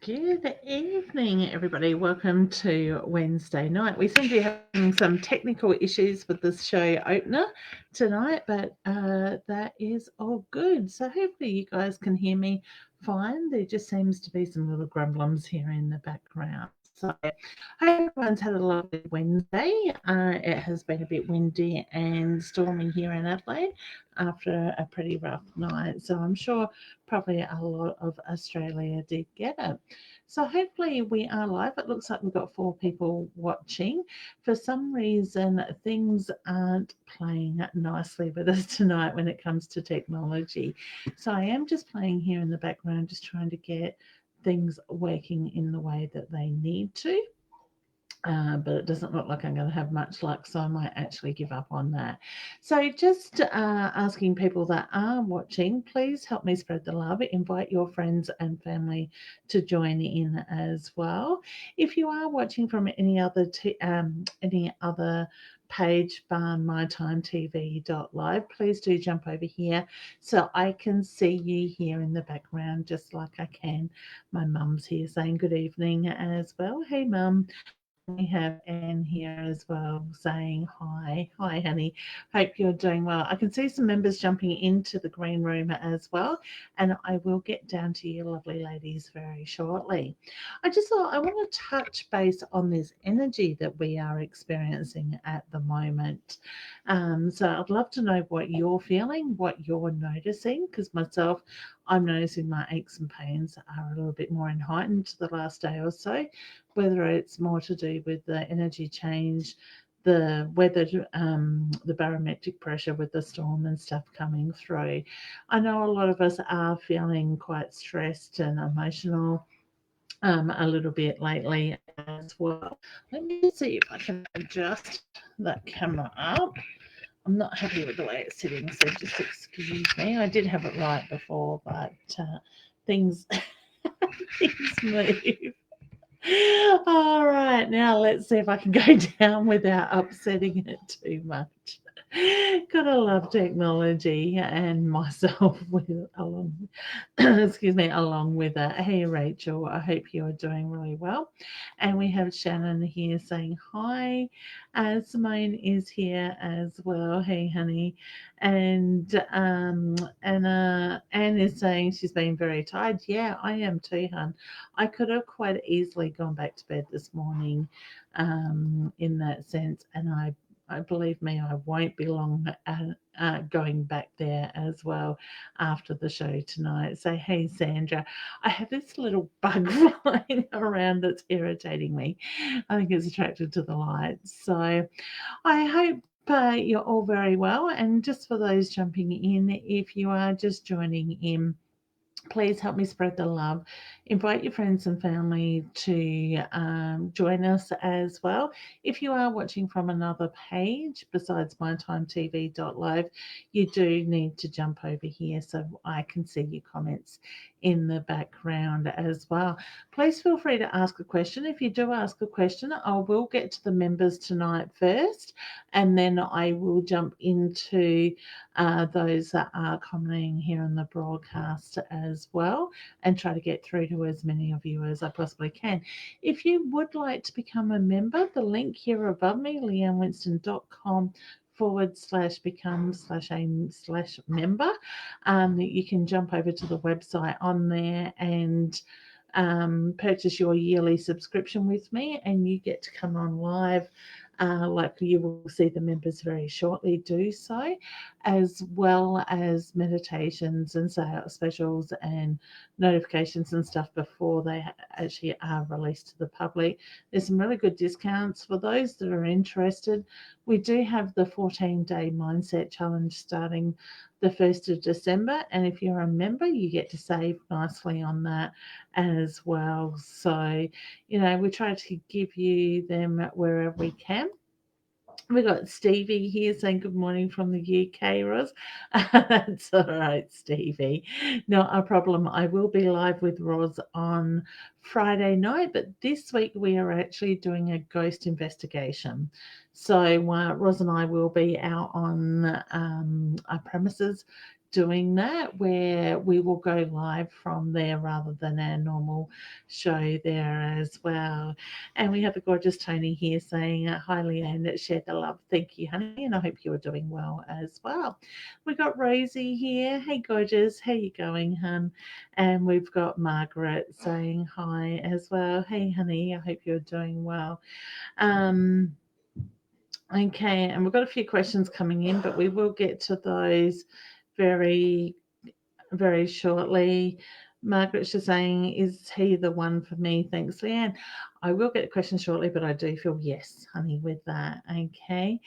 Good evening, everybody. Welcome to Wednesday night. We seem to be having some technical issues with this show opener tonight, but that is all good. So hopefully you guys can hear me fine. There just seems to be some little grumblums here in the background. So I hope everyone's had a lovely Wednesday. It has been a bit windy and stormy here in Adelaide after a pretty rough night. So I'm sure probably a lot of Australia did get it. So hopefully we are live. It looks like we've got 4 people watching. For some reason, things aren't playing nicely with us tonight when it comes to technology. So I am just playing here in the background, just trying to get things working in the way that they need to. But it doesn't look like I'm going to have much luck, so I might actually give up on that. So, just asking people that are watching, please help me spread the love. Invite your friends and family to join in as well. If you are watching from any other page bar mytimetv.live, please do jump over here so I can see you here in the background just like I can. My mum's here saying good evening as well. Hey mum. We have Anne here as well saying hi. Hi, honey. Hope you're doing well. I can see some members jumping into the green room as well, and I will get down to you lovely ladies very shortly. I just thought I want to touch base on this energy that we are experiencing at the moment. So I'd love to know what you're feeling, what you're noticing, because myself, I'm noticing my aches and pains are a little bit more heightened the last day or so, whether it's more to do with the energy change, the weather, the barometric pressure with the storm and stuff coming through. I know a lot of us are feeling quite stressed and emotional a little bit lately as well. Let me just see if I can adjust that camera up. I'm not happy with the way it's sitting, so just excuse me. I did have it right before, but things things move. All right, now let's see if I can go down without upsetting it too much. Gotta love technology and myself with along excuse me, along with it. Hey Rachel, I hope you are doing really well. And we have Shannon here saying hi. Simone is here as well. Hey honey. And Anne is saying she's been very tired. Yeah, I am too, hun. I could have quite easily gone back to bed this morning in that sense, and I believe me, I won't be long going back there as well after the show tonight. So, hey, Sandra, I have this little bug flying around that's irritating me. I think it's attracted to the lights. So, I hope you're all very well. And just for those jumping in, if you are just joining in, please help me spread the love. Invite your friends and family to join us as well. If you are watching from another page besides mytimetv.live, you do need to jump over here so I can see your comments in the background as well. Please feel free to ask a question. If you do ask a question, I will get to the members tonight first, and then I will jump into those that are commenting here on the broadcast as well and try to get through to as many of you as I possibly can. If you would like to become a member, the link here above me, leannewinston.com/become/aim/member. You can jump over to the website on there and purchase your yearly subscription with me, and you get to come on live. Like you will see the members very shortly do so, as well as meditations and sales specials and notifications and stuff before they actually are released to the public. There's some really good discounts for those that are interested. We do have the 14-day mindset challenge starting the 1st of December, and if you're a member, you get to save nicely on that as well. So, we try to give you them wherever we can. We got Stevie here saying good morning from the UK, Roz. That's all right, Stevie. Not a problem. I will be live with Roz on Friday night, but this week we are actually doing a ghost investigation. So Roz and I will be out on our premises doing that where we will go live from there rather than our normal show there as well. And we have the gorgeous Tony here saying, "Hi Leanne, share the love. Thank you, honey, and I hope you're doing well as well." We got Rosie here. Hey, gorgeous. How you going, hun? And we've got Margaret saying hi as well. Hey, honey, I hope you're doing well. Um, okay, and we've got a few questions coming in, but we will get to those very very shortly. Margaret's just saying, "Is he the one for me?" Thanks, Leanne. I will get a question shortly, but I do feel yes, honey, with that. Okay.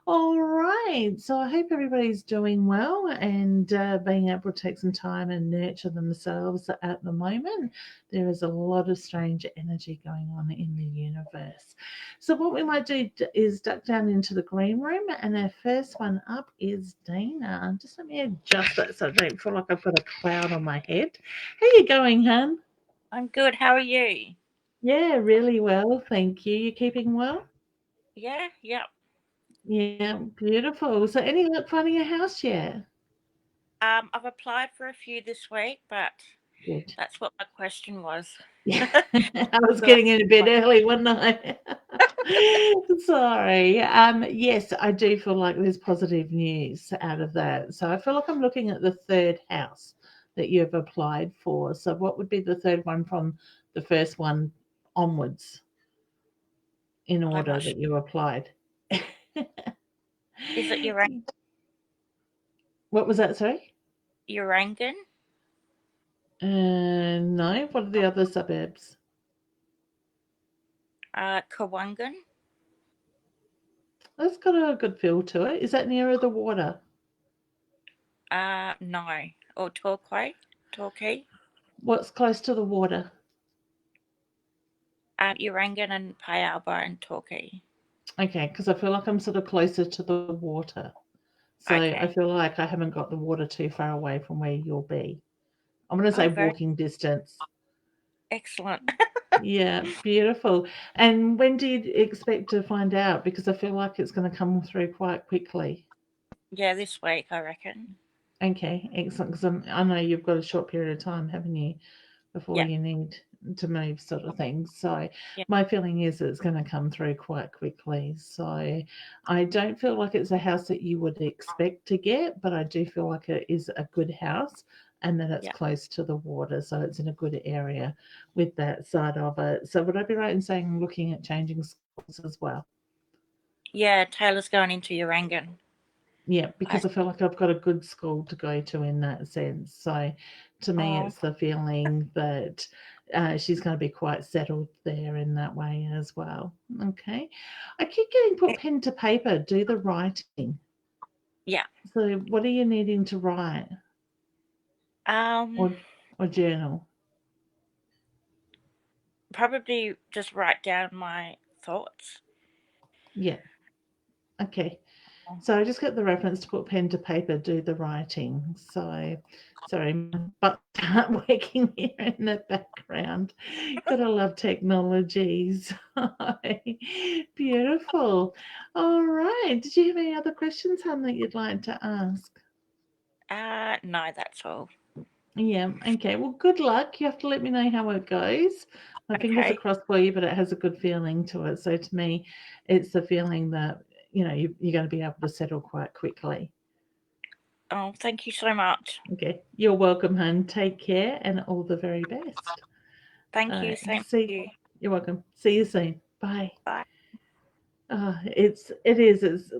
All right. So I hope everybody's doing well and being able to take some time and nurture themselves at the moment. There is a lot of strange energy going on in the universe. So what we might do is duck down into the green room, and our first one up is Dana. Just let me adjust that so I don't feel like I've got a cloud on my head. How you going, hun? I'm good. How are you? Yeah, really well, thank you. You keeping well? Yeah, yep. Yeah, beautiful. So any luck finding a house yet? I've applied for a few this week, but Good. that's what my question was. Yeah, I was The last getting in a bit one. early, wasn't I? Sorry. Yes, I do feel like there's positive news out of that. So I feel like I'm looking at the third house that you've applied for. So what would be the third one from the first one onwards in I'm order not sure. that you applied? Is it What was that, sorry? Urangan? No. What are the other suburbs? Kawangan? That's got a good feel to it. Is that nearer the water? No. Or Torquay? Torquay? What's close to the water? Urangan and Payalba and Torquay. Okay, because I feel like I'm sort of closer to the water. So I Okay. feel like I haven't got the water too far away from where you'll be. I'm going to Oh, say very walking distance. excellent. Yeah, beautiful. And when do you expect to find out? Because I feel like it's going to come through quite quickly. Yeah, this week, I reckon. Okay, excellent. Because I know you've got a short period of time, haven't you, before Yeah, you need to move, sort of thing. So yeah, my feeling is it's going to come through quite quickly. So I don't feel like it's a house that you would expect to get, but I do feel like it is a good house and that it's yeah. close to the water. So it's in a good area with that side of it. So would I be right in saying looking at changing schools as well? Yeah, Taylor's going into Urangan. Yeah, I, because I feel like I've got a good school to go to in that sense. So to me, oh, it's the feeling that she's going to be quite settled there in that way as well. Okay. I keep getting put eh, pen to paper, do the writing. yeah. So what are you needing to write Um, or journal? Probably just write down my thoughts. Yeah. Okay. So I just got the reference to put pen to paper, do the writing. So, sorry, my butt start working here in the background. Gotta love technologies. Beautiful. All right. Did you have any other questions, hon, that you'd like to ask? No, that's all. Yeah. Okay. Well, good luck. You have to let me know how it goes. My fingers are Okay. crossed for you, but it has a good feeling to it. So to me, it's the feeling that you're going to be able to settle quite quickly. Oh, thank you so much. Okay, you're welcome, hun. Take care and all the very best. All Thank you. right, Same see, to you. you're welcome. See you soon. Bye. Bye. It's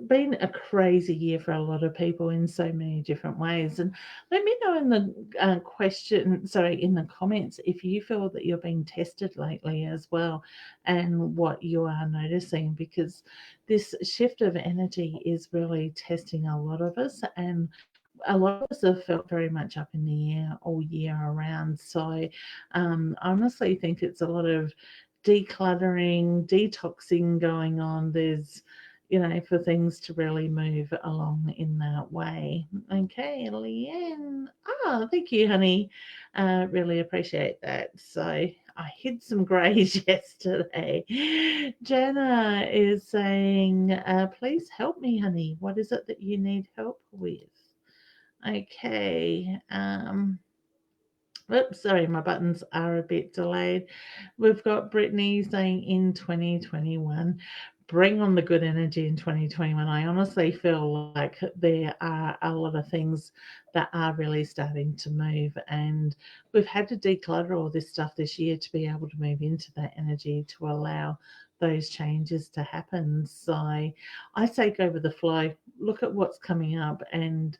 been a crazy year for a lot of people in so many different ways. And let me know in the in the comments if you feel that you're being tested lately as well, and what you are noticing, because this shift of energy is really testing a lot of us, and a lot of us have felt very much up in the air all year around. So, I honestly think it's a lot of decluttering, detoxing going on. There's, for things to really move along in that way. Okay, Leanne. Ah, thank you, honey. Really appreciate that. So, I hid some greys yesterday. Jana is saying, please help me, honey. What is it that you need help with? Okay. Oops, sorry, my buttons are a bit delayed. We've got Brittany saying in 2021, bring on the good energy in 2021. I honestly feel like there are a lot of things that are really starting to move, and we've had to declutter all this stuff this year to be able to move into that energy to allow those changes to happen. So I say go with the flow, look at what's coming up, and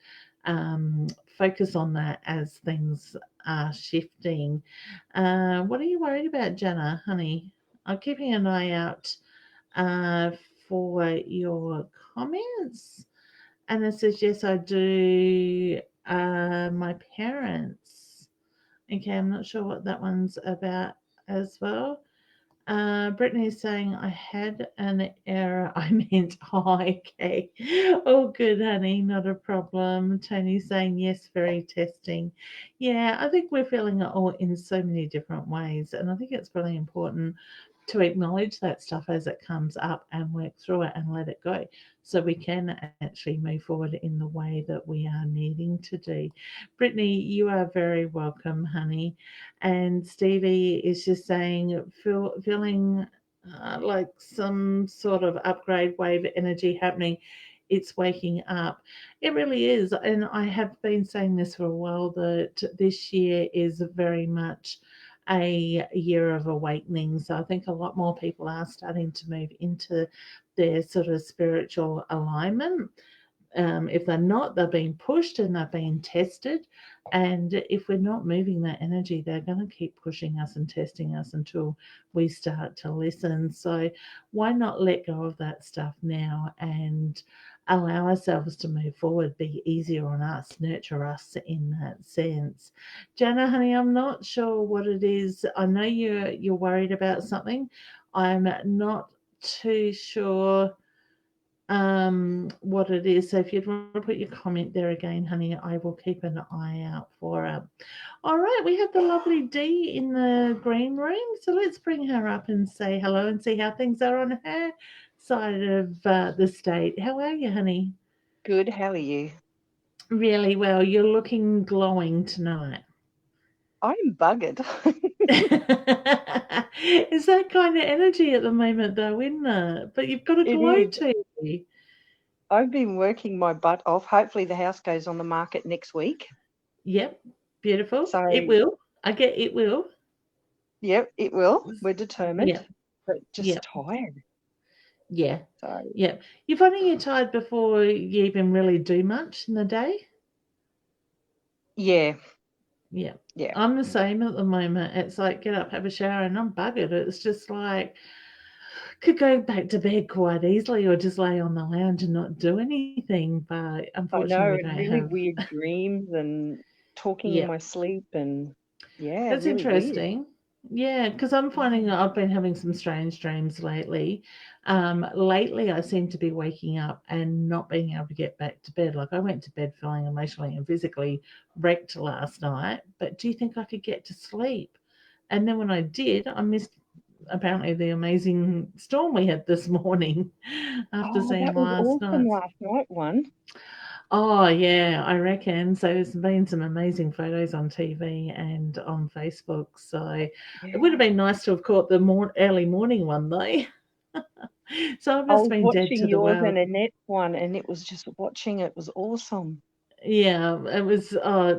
focus on that as things are shifting. What are you worried about, Jana, honey? I'm keeping an eye out uh, for your comments. And it says, yes, I do. My parents. Okay, I'm not sure what that one's about as well. Brittany is saying, I had an error. I meant, oh, okay. Oh, good, honey. Not a problem. Tony's saying, yes, very testing. Yeah, I think we're feeling it all in so many different ways. And I think it's really important to acknowledge that stuff as it comes up and work through it and let it go so we can actually move forward in the way that we are needing to do. Brittany, you are very welcome, honey. And Stevie is just saying, feeling like some sort of upgrade wave energy happening. It's waking up. It really is. And I have been saying this for a while that this year is very much a year of awakening. So I think a lot more people are starting to move into their sort of spiritual alignment. If they're not, they're being pushed and they're being tested. And if we're not moving that energy, they're going to keep pushing us and testing us until we start to listen. So, why not let go of that stuff now and allow ourselves to move forward, be easier on us, nurture us in that sense? Jana, honey, I'm not sure what it is. I know you're worried about something. I'm not too sure what it is. So if you'd want to put your comment there again, honey, I will keep an eye out for it. All right, we have the lovely Dee in the green room. So let's bring her up and say hello and see how things are on her side of the state. How are you, honey? Good, how are you? Really well. You're looking glowing tonight. I'm buggered. It's that kind of energy at the moment, though, isn't it? But you've got a It glow is. to you. I've been working my butt off. Hopefully, the house goes on the market next week. Yep, beautiful. So, It will. I get it will. yep, it will. We're determined, Yep, but just yep, tired. yeah, So, yep. You're finding you're tired before you even really do much in the day? yeah, Yeah. yeah. I'm the same at the moment. It's like get up, have a shower, and I'm buggered. It's just like could go back to bed quite easily or just lay on the lounge and not do anything. But I unfortunately, know, we and don't really have. weird dreams and talking in Yeah. my sleep, and yeah, That's really weird. interesting. Yeah, because I'm finding that I've been having some strange dreams lately. Lately, I seem to be waking up and not being able to get back to bed. Like I went to bed feeling emotionally and physically wrecked last night, but do you think I could get to sleep? And then when I did, I missed apparently the amazing storm we had this morning after Oh, seeing that was last awesome night's. last night, one. Oh, yeah, I reckon. So there's been some amazing photos on TV and on Facebook. So it would have Yeah. been nice to have caught the early morning one though. So I I must have was been dead watching to the yours world. and Annette's one, and it was just watching it was awesome. Yeah, it was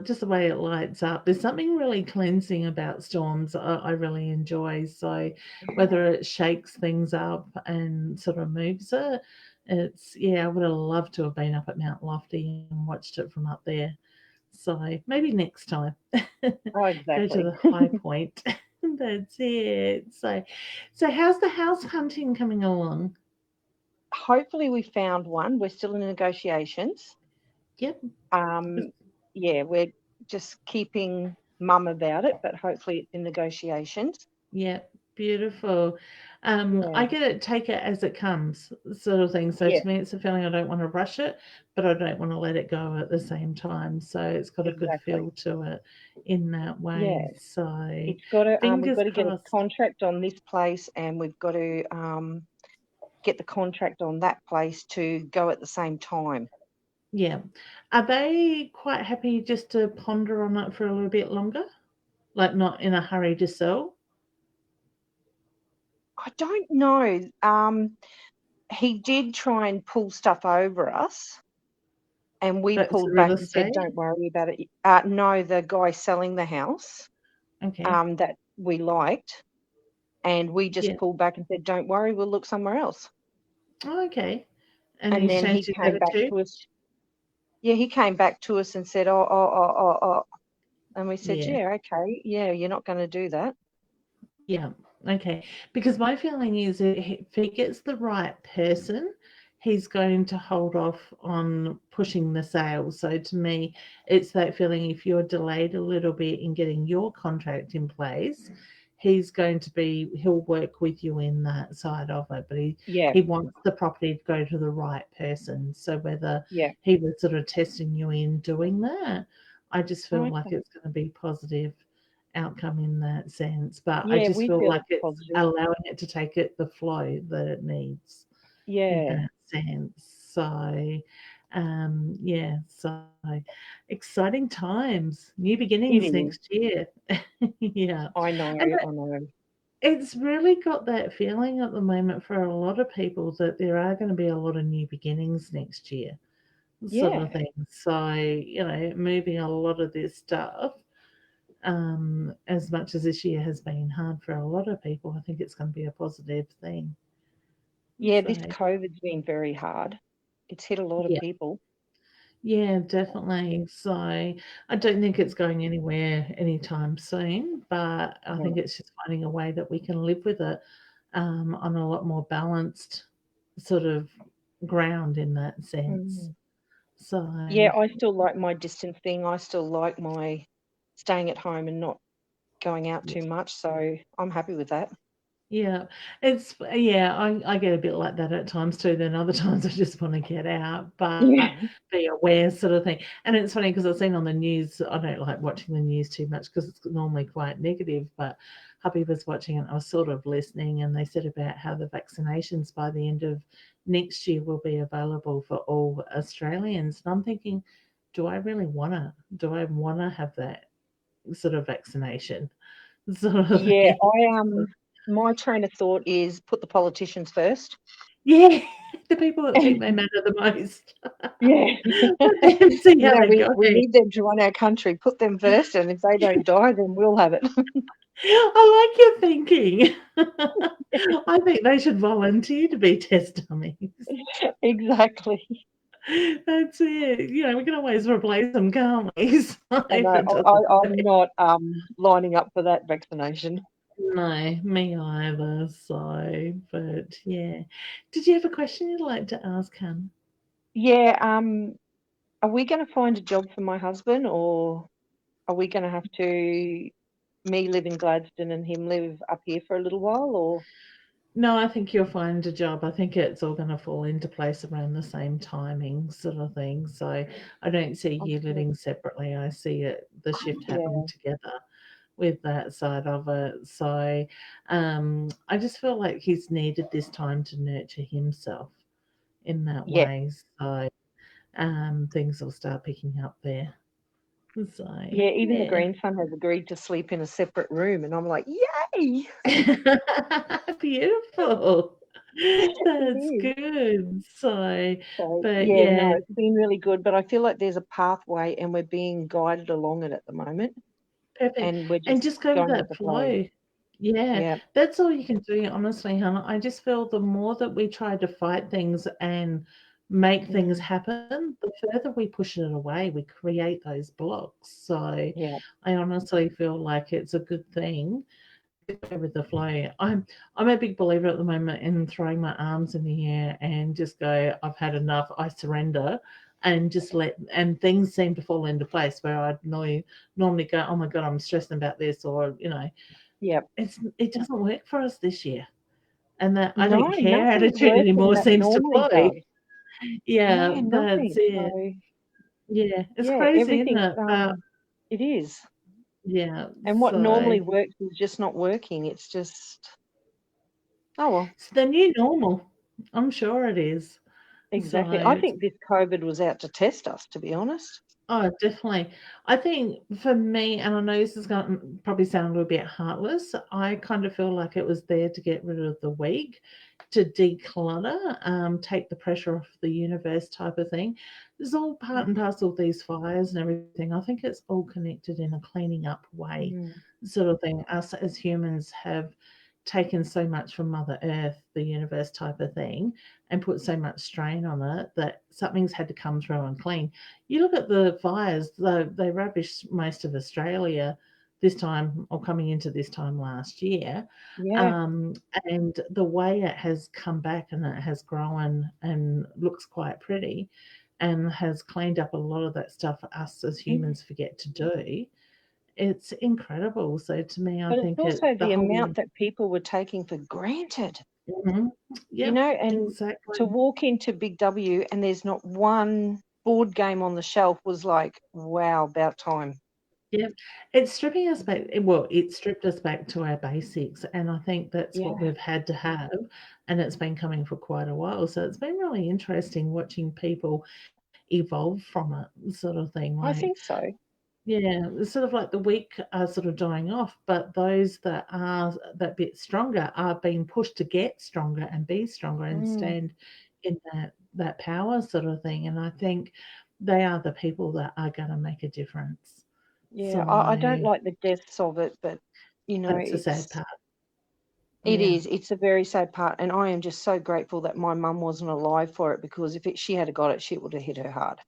just the way it lights up. There's something really cleansing about storms I really enjoy. So Yeah. whether it shakes things up and sort of moves it, it's, yeah, I would have loved to have been up at Mount Lofty and watched it from up there. So maybe next time Oh, go to exactly. the high point. That's it. So how's the house hunting coming along? Hopefully we found one. We're still in negotiations. Yep. Um, yeah, we're just keeping mum about it, but hopefully it's in negotiations. Yeah, beautiful. Yeah, I get it, take it as it comes, sort of thing. So yeah, to me, it's a feeling I don't want to rush it, but I don't want to let it go at the same time. So it's got a good exactly. feel to it in that Yeah, way. So it's got to. We've fingers got to get a crossed. contract on this place, and we've got to get the contract on that place to go at the same time. Yeah. Are they quite happy just to ponder on it for a little bit longer? Like not in a hurry to sell? I don't know. He did try and pull stuff over us, and we That's the pulled real back and said, estate? "Don't worry about it." No, the guy selling the house Okay. that we liked, and we just Yeah. pulled back and said, "Don't worry, we'll look somewhere else." Oh, okay. And And he's then he changed his came back attitude? to us. Yeah, he came back to us and said, "Oh," and we said, Yeah. "Yeah, okay, yeah, you're not going to do that." Yeah. Okay. Because my feeling is that if he gets the right person, he's going to hold off on pushing the sales. So to me, it's that feeling if you're delayed a little bit in getting your contract in place, he'll work with you in that side of it. But Yeah, he wants the property to go to the right person. So whether yeah, he was sort of testing you in doing that, I just feel like okay. it's going to be positive outcome in that sense. But I Yeah, just we feel feel like it's it's positive. allowing it to take it the flow that it needs in Yeah, that sense. So, yeah, so exciting times, new it beginnings is. next year. Yeah, I know, and I know. it's really got that feeling at the moment for a lot of people that there are going to be a lot of new beginnings next year, sort of Yeah, thing. So, moving a lot of this stuff as much as this year has been hard for a lot of people, I think it's going to be a positive thing. yeah. So, This COVID's been very hard. It's hit a lot of yeah, people. yeah, definitely. So, I don't think it's going anywhere anytime soon, but I Yeah. think it's just finding a way that we can live with it on a lot more balanced sort of ground in that sense. Mm. So, Yeah, I still like my distance thing. I still like my staying at home and not going out yeah. too much. So I'm happy with that. Yeah, I get a bit like that at times too, then other times I just wanna get out, but Yeah. be aware sort of thing, and it's funny because 'cause I've seen on the news I don't like watching the news too much because it's normally quite negative, but hubby was watching it, I was sort of listening, and they said about how the vaccinations by the end of next year will be available for all Australians, and I'm thinking, "Do I really wanna have that sort of vaccination?" Sort of Yeah, thing. my train of thought is put the politicians first. Yeah, the people that think they matter the most. Yeah. And see You how know, they we go. we need them to run our country. Put them first, and if they don't die, then we'll have it. I like your thinking. I think they should volunteer to be test dummies. Exactly. That's it. We can always replace them, can't we? So I if know. it doesn't I'm work. not lining up for that vaccination. No, me either. So, but yeah. Did you have a question you'd like to ask, Han? Yeah. Are we going to find a job for my husband, or are we going to have to me live in Gladstone and him live up here for a little while? Or No, I think you'll find a job. I think it's all going to fall into place around the same timing, sort of thing. So I don't see you okay, living separately. I see the shift happening yeah, together with that side of it. So I just feel like he's needed this time to nurture himself in that yeah, way. So things will start picking up there. So yeah. Even the yeah. grandson has agreed to sleep in a separate room, and I'm like, yay! Beautiful. It That's is. good. So, So but yeah, no, yeah, it's been really good. But I feel like there's a pathway, and we're being guided along it at the moment, perfect. and we're And just just go with going with that the flow. flow. Yeah, Yeah. that's all you can do, honestly, Hannah. I just feel the more that we try to fight things and make things Mm, happen, the further we push it away, we create those blocks. So yeah. I honestly feel like it's a good thing to go with the flow. I'm a big believer at the moment in throwing my arms in the air and just go, I've had enough, I surrender, and just and things seem to fall into place where I'd normally go, oh my God, I'm stressing about this, or Yeah. it doesn't work for us this year. And that I No, don't care nothing attitude works than anymore that seems to normally flow. does. Yeah, Yeah, that's nothing. it. So Yeah, it's yeah, crazy, isn't everything's it? But it is. yeah, And what so normally works is just not working. It's just oh well. it's the new normal. I'm sure it is. Exactly. So I think this COVID was out to test us, to be honest. oh, definitely. I think for me, and I know this is going to probably sound a little bit heartless, I kind of feel like it was there to get rid of the weak, to declutter, take the pressure off the universe type of thing. It's all part and parcel of these fires and everything. I think it's all connected in a cleaning up way, Mm. sort of thing. Us as humans have taken so much from Mother Earth, the universe type of thing, and put so much strain on it that something's had to come through and clean. You look at the fires, they ravished most of Australia this time or coming into this time last year. Yeah. And the way it has come back and it has grown and looks quite pretty and has cleaned up a lot of that stuff us as humans forget to do. It's incredible. So to me, I But it's think also the the whole amount that people were taking for granted, Mhm. Yep, and exactly. to walk into Big W and there's not one board game on the shelf was like, wow, about time. Yeah, it's stripping us back. Well, it stripped us back to our basics, and I think that's what Yeah, we've had to have, and it's been coming for quite a while. So it's been really interesting watching people evolve from it, sort of thing. I Like, think so. yeah, it's sort of like the weak are sort of dying off, but those that are that bit stronger are being pushed to get stronger and be stronger and Mm, stand in that power sort of thing. And I think they are the people that are going to make a difference. yeah, I don't So like the depths of it, but that's the sad part. it Yeah. is. It's a very sad part, and I am just so grateful that my mum wasn't alive for it, because if she had got it, she would have hit her hard.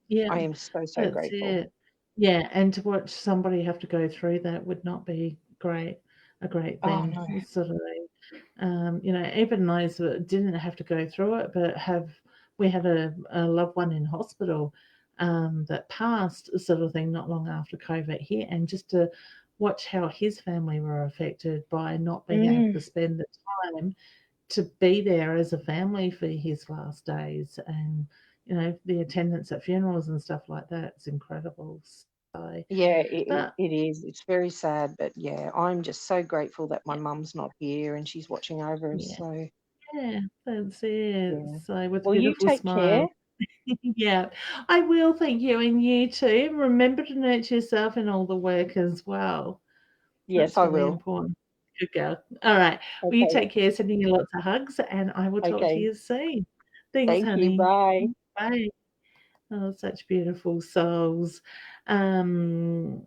Yeah, I am so that's grateful. it. Yeah, and to watch somebody have to go through that would not be a great Oh thing, no. sort of thing. Even those that didn't have to go through it, but we had a loved one in hospital that passed, sort of thing, not long after COVID hit, and just to watch how his family were affected by not being able Mm, to spend the time to be there as a family for his last days, and the attendance at funerals and stuff like that is incredible. So yeah, but it is. It's very sad, but yeah, I'm just so grateful that my mum's not here and she's watching over us. yeah, So yeah, that's it. yeah. So with a Well, you beautiful take care. smile. Yeah, I will, thank you, and you too. Remember to nurture yourself in all the work as well. Yes, That's I really will. important. Good girl. All right, well, you Okay. take care, sending you lots of hugs, and I will talk to Okay. you soon. Thanks, Thank you. honey. Bye. Bye. Oh, such beautiful souls. Um,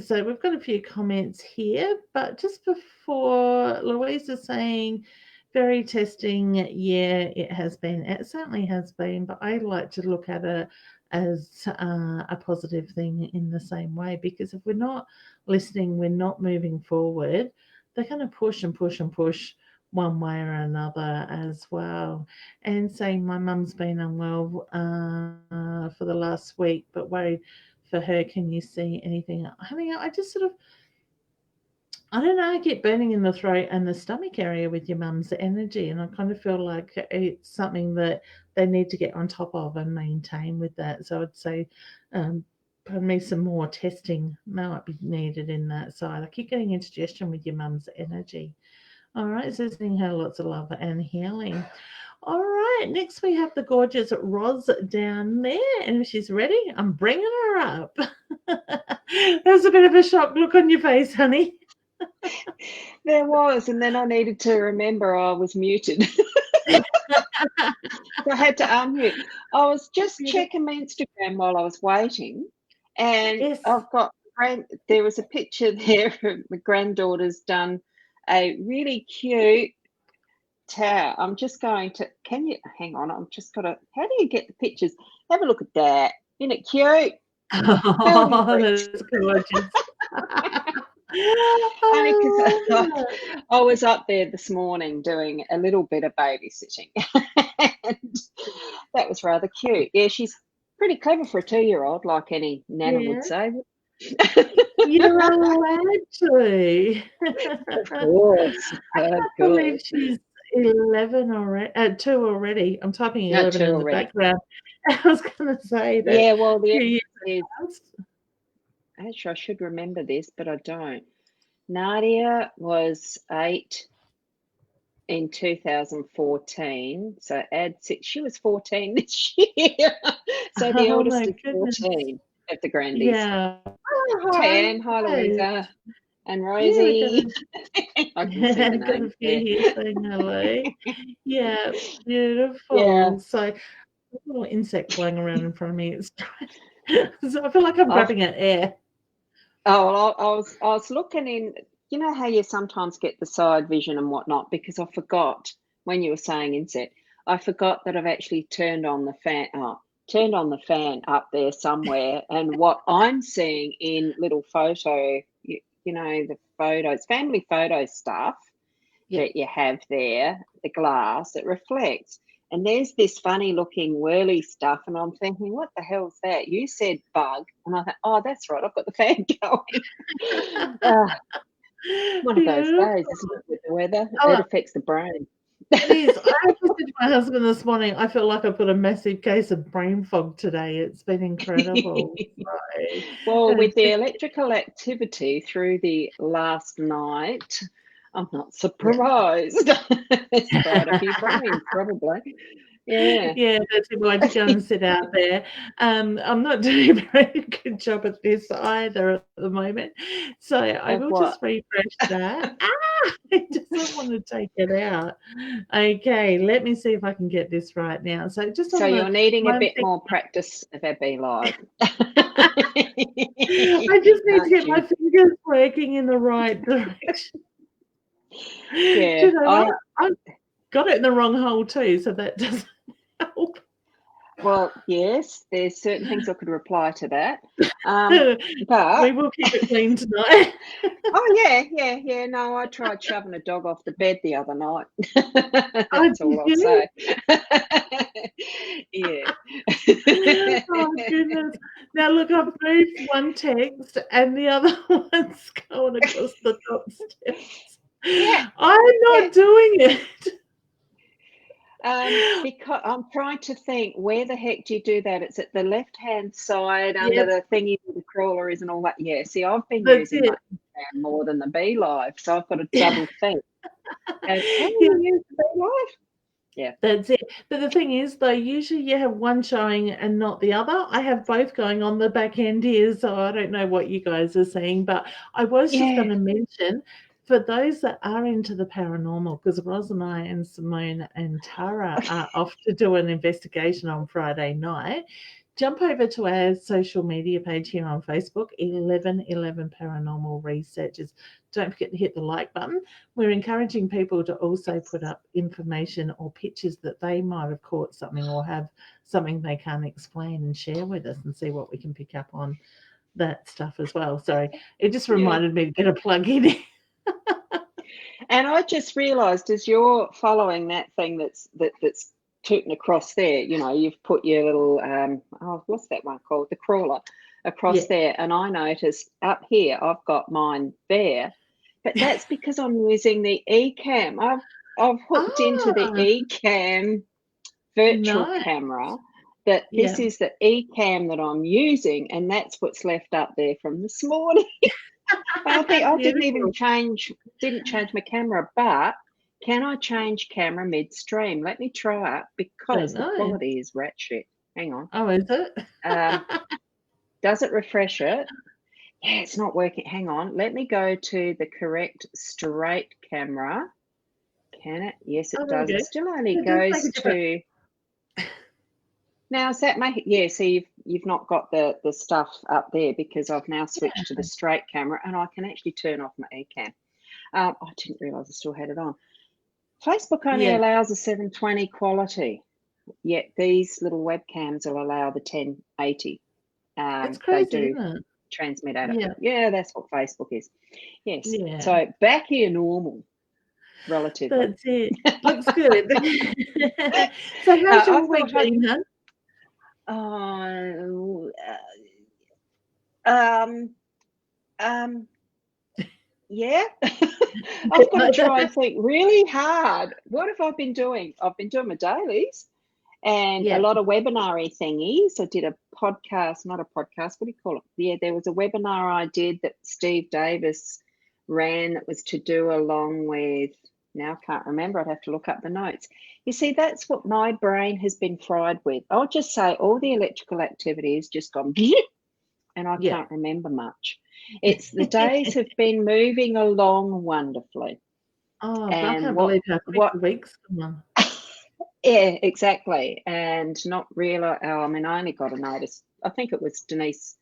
so we've got a few comments here, but just before, Louise is saying, very testing. Yeah, it has been. It certainly has been, but I like to look at it as a positive thing in the same way, because if we're not listening, we're not moving forward, they're going to push and push and push one way or another as well. And saying my mum's been unwell for the last week, but worried for her. Can you see anything? Honey, I just sort of, I don't know, I get burning in the throat and the stomach area with your mum's energy, and I kind of feel like it's something that they need to get on top of and maintain with that. So I'd say, pardon me, some more testing might be needed in that side. I keep getting indigestion with your mum's energy. All right, so sending her lots of love and healing. All right, next we have the gorgeous Roz down there, and if she's ready, I'm bringing her up. There's a bit of a shocked look on your face, honey. There was, and then I needed to remember I was muted. So I had to unmute. I was just checking my Instagram while I was waiting, and Yes. I've got there was a picture there of my granddaughter's done a really cute tower. I'm just going to, can you hang on? I'm just got to, how do you get the pictures? Have a look at that. Isn't it cute? Building Oh, bricks. that's gorgeous. Only because I love it. I was up there this morning doing a little bit of babysitting, and that was rather cute. Yeah, she's pretty clever for a 2-year-old, like any nana would Yes, say. you're allowed to. Of course, I of can't believe course. she's 11 already, 2 already. I'm typing No, 11 two in the already. background. I was going to say that Yeah, well, the few years is past. actually I should remember this, but I don't. Nadia was 8. in 2014. So add 6. She was 14 this year. So the Oh eldest my is goodness. 14 of the grandies. Yeah. Oh, hi, Anne. Hi, Louisa. And Yeah, we got Rosie. I can see the got a names few there. here saying hello. Yeah, beautiful. Yeah. So a little insect flying around in front of me. It's so I feel like I'm I've- grabbing at air. Oh, well, I was looking in. You know how you sometimes get the side vision and whatnot, because I forgot when you were saying insect. I forgot that I've actually turned on the fan. Turned on the fan up there somewhere, and what I'm seeing in little photo, you know, the photos, family photo stuff Yep. that you have there, the glass, it reflects. And there's this funny looking whirly stuff, and I'm thinking, what the hell's that? You said bug, and I thought, oh, that's right, I've got the fan going. One of those days, isn't it, with the weather? Oh, It affects the brain. it is. I actually said to my husband this morning, I feel like I've got a massive case of brain fog today. It's been incredible. So, Well, with the it's- electrical activity through the last night, I'm not surprised. It's fried a few brains, probably. Yeah. yeah, that's why to go and sit out there. I'm not doing a very good job at this either at the moment. So I Of will what? just refresh that. It doesn't want to take it out. Okay, let me see if I can get this right now. So just So on you're the needing a one bit thing, more practice of Abby Live. I just need to Aren't get my you? fingers working in the right direction. Do Yeah, you know what? I've got it in the wrong hole too, so that doesn't help. well, yes, there's certain things I could reply to that. We But will keep it clean tonight. oh yeah. No, I tried shoving a dog off the bed the other night. Oh, That's all I'll did you? say. Yeah. Oh goodness. Now look, I've moved one text and the other one's going across the top steps. Yeah. I'm not doing it. Because I'm trying to think, where the heck do you do that? It's at the left-hand side under Yep, the thingy where the crawler is and all that. Yeah, see, I've been that's using it. my Instagram more than the Be Live, so I've got to double think. And can Yeah, you use the Be Live? Yeah. that's it. But the thing is, though, usually you have one showing and not the other. I have both going on the back end here, so I don't know what you guys are seeing. But I was just going to mention, for those that are into the paranormal, because Ros and I and Simone and Tara are off to do an investigation on Friday night. Jump over to our social media page here on Facebook, 1111 Paranormal Researchers. Don't forget to hit the like button. We're encouraging people to also put up information or pictures that they might have caught something or have something they can't explain and share with us and see what we can pick up on that stuff as well. Sorry, it just reminded me to get a plug in. And I just realised as you're following that thing that's tooting across there, you know, you've put your little what's that one called? The crawler across there. And I noticed up here I've got mine there. But that's because I'm using the eCam. I've hooked into the eCam virtual Nice. camera. That this is the eCam that I'm using, and that's what's left up there from this morning. I think I didn't change my camera, but can I change camera midstream? Let me try it because the quality is rat shit. Hang on. Oh, is it? Does it refresh it? Yeah, it's not working. Hang on. Let me go to the correct straight camera. Can it? Yes, it does. It still only goes to. Now, is that make? Yeah, see, you've not got the stuff up there because I've now switched to the straight camera and I can actually turn off my eCam. I didn't realise I still had it on. Facebook only allows a 720 quality, yet these little webcams will allow the 1080. It's crazy, they do isn't it? transmit out of it. Yeah, that's what Facebook is. Yes. Yeah. So back here normal, relatively. That's it. Looks good. So how's your week been, hun? Yeah. I've got to try and think really hard. What have I been doing? I've been doing my dailies and a lot of webinar-y thingies. I did a podcast, not a podcast, what do you call it? Yeah, there was a webinar I did that Steve Davis ran that was to do along with now I can't remember. I'd have to look up the notes. You see, that's what my brain has been fried with. I'll just say all the electrical activity has just gone and I Yeah. can't remember much. It's the days have been moving along wonderfully. Oh, I And can't what believe how quick what the week's gone. yeah, exactly. And not realize, I mean, I only got a notice. I think it was Denise.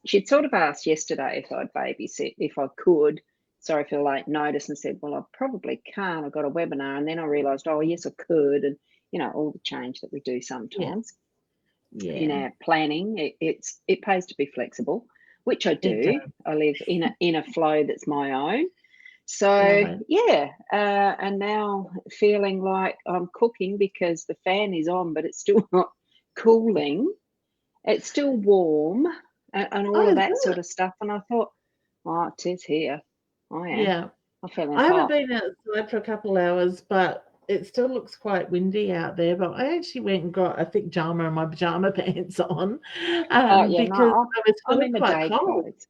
She'd sort of asked yesterday if I'd babysit, if I could. Sorry for the late notice, and said, well, I probably can't. I've got a webinar. And then I realised, oh, yes, I could. And, you know, all the change that we do sometimes in Yeah, our planning, it pays to be flexible, which I it does. do. I live in a flow that's my own. Love So it. yeah, and now feeling like I'm cooking because the fan is on, but it's still not cooling. It's still warm and all Oh, of is that sort it? of stuff. And I thought, oh, it is here. I am. Yeah. I'm feeling I haven't hot. been outside for a couple hours, but it still looks quite windy out there. But I actually went and got a thick pajama and my pajama pants on Oh yeah, because no, I was I'm feeling in my quite day cold. clothes.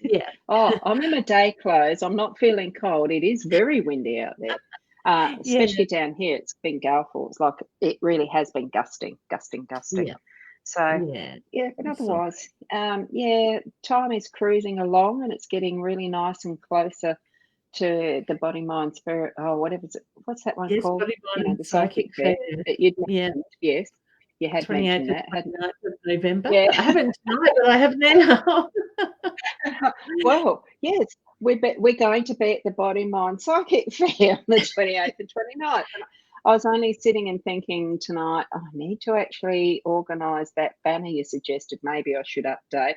Yeah, Oh, I'm in my day clothes. I'm not feeling cold. It is very windy out there. yeah, Especially down here. It's been galeful. It's like it really has been gusting. yeah, So yeah. yeah, but So, otherwise, yeah, time is cruising along and it's getting really nice and closer to the body, mind, spirit. Oh, whatever's it, what's that one yes, called? body, You mind, know, and the psychic psychic fair. fair that you'd Yeah, mentioned. Yes, you had 28th mentioned and that, hadn't 29th of November. you? I haven't tonight, but I have now. Well, yes, we're going to be at the Body Mind Psychic Fair on the 28th and 29th. And I was only sitting and thinking tonight, I need to actually organise that banner you suggested. Maybe I should update.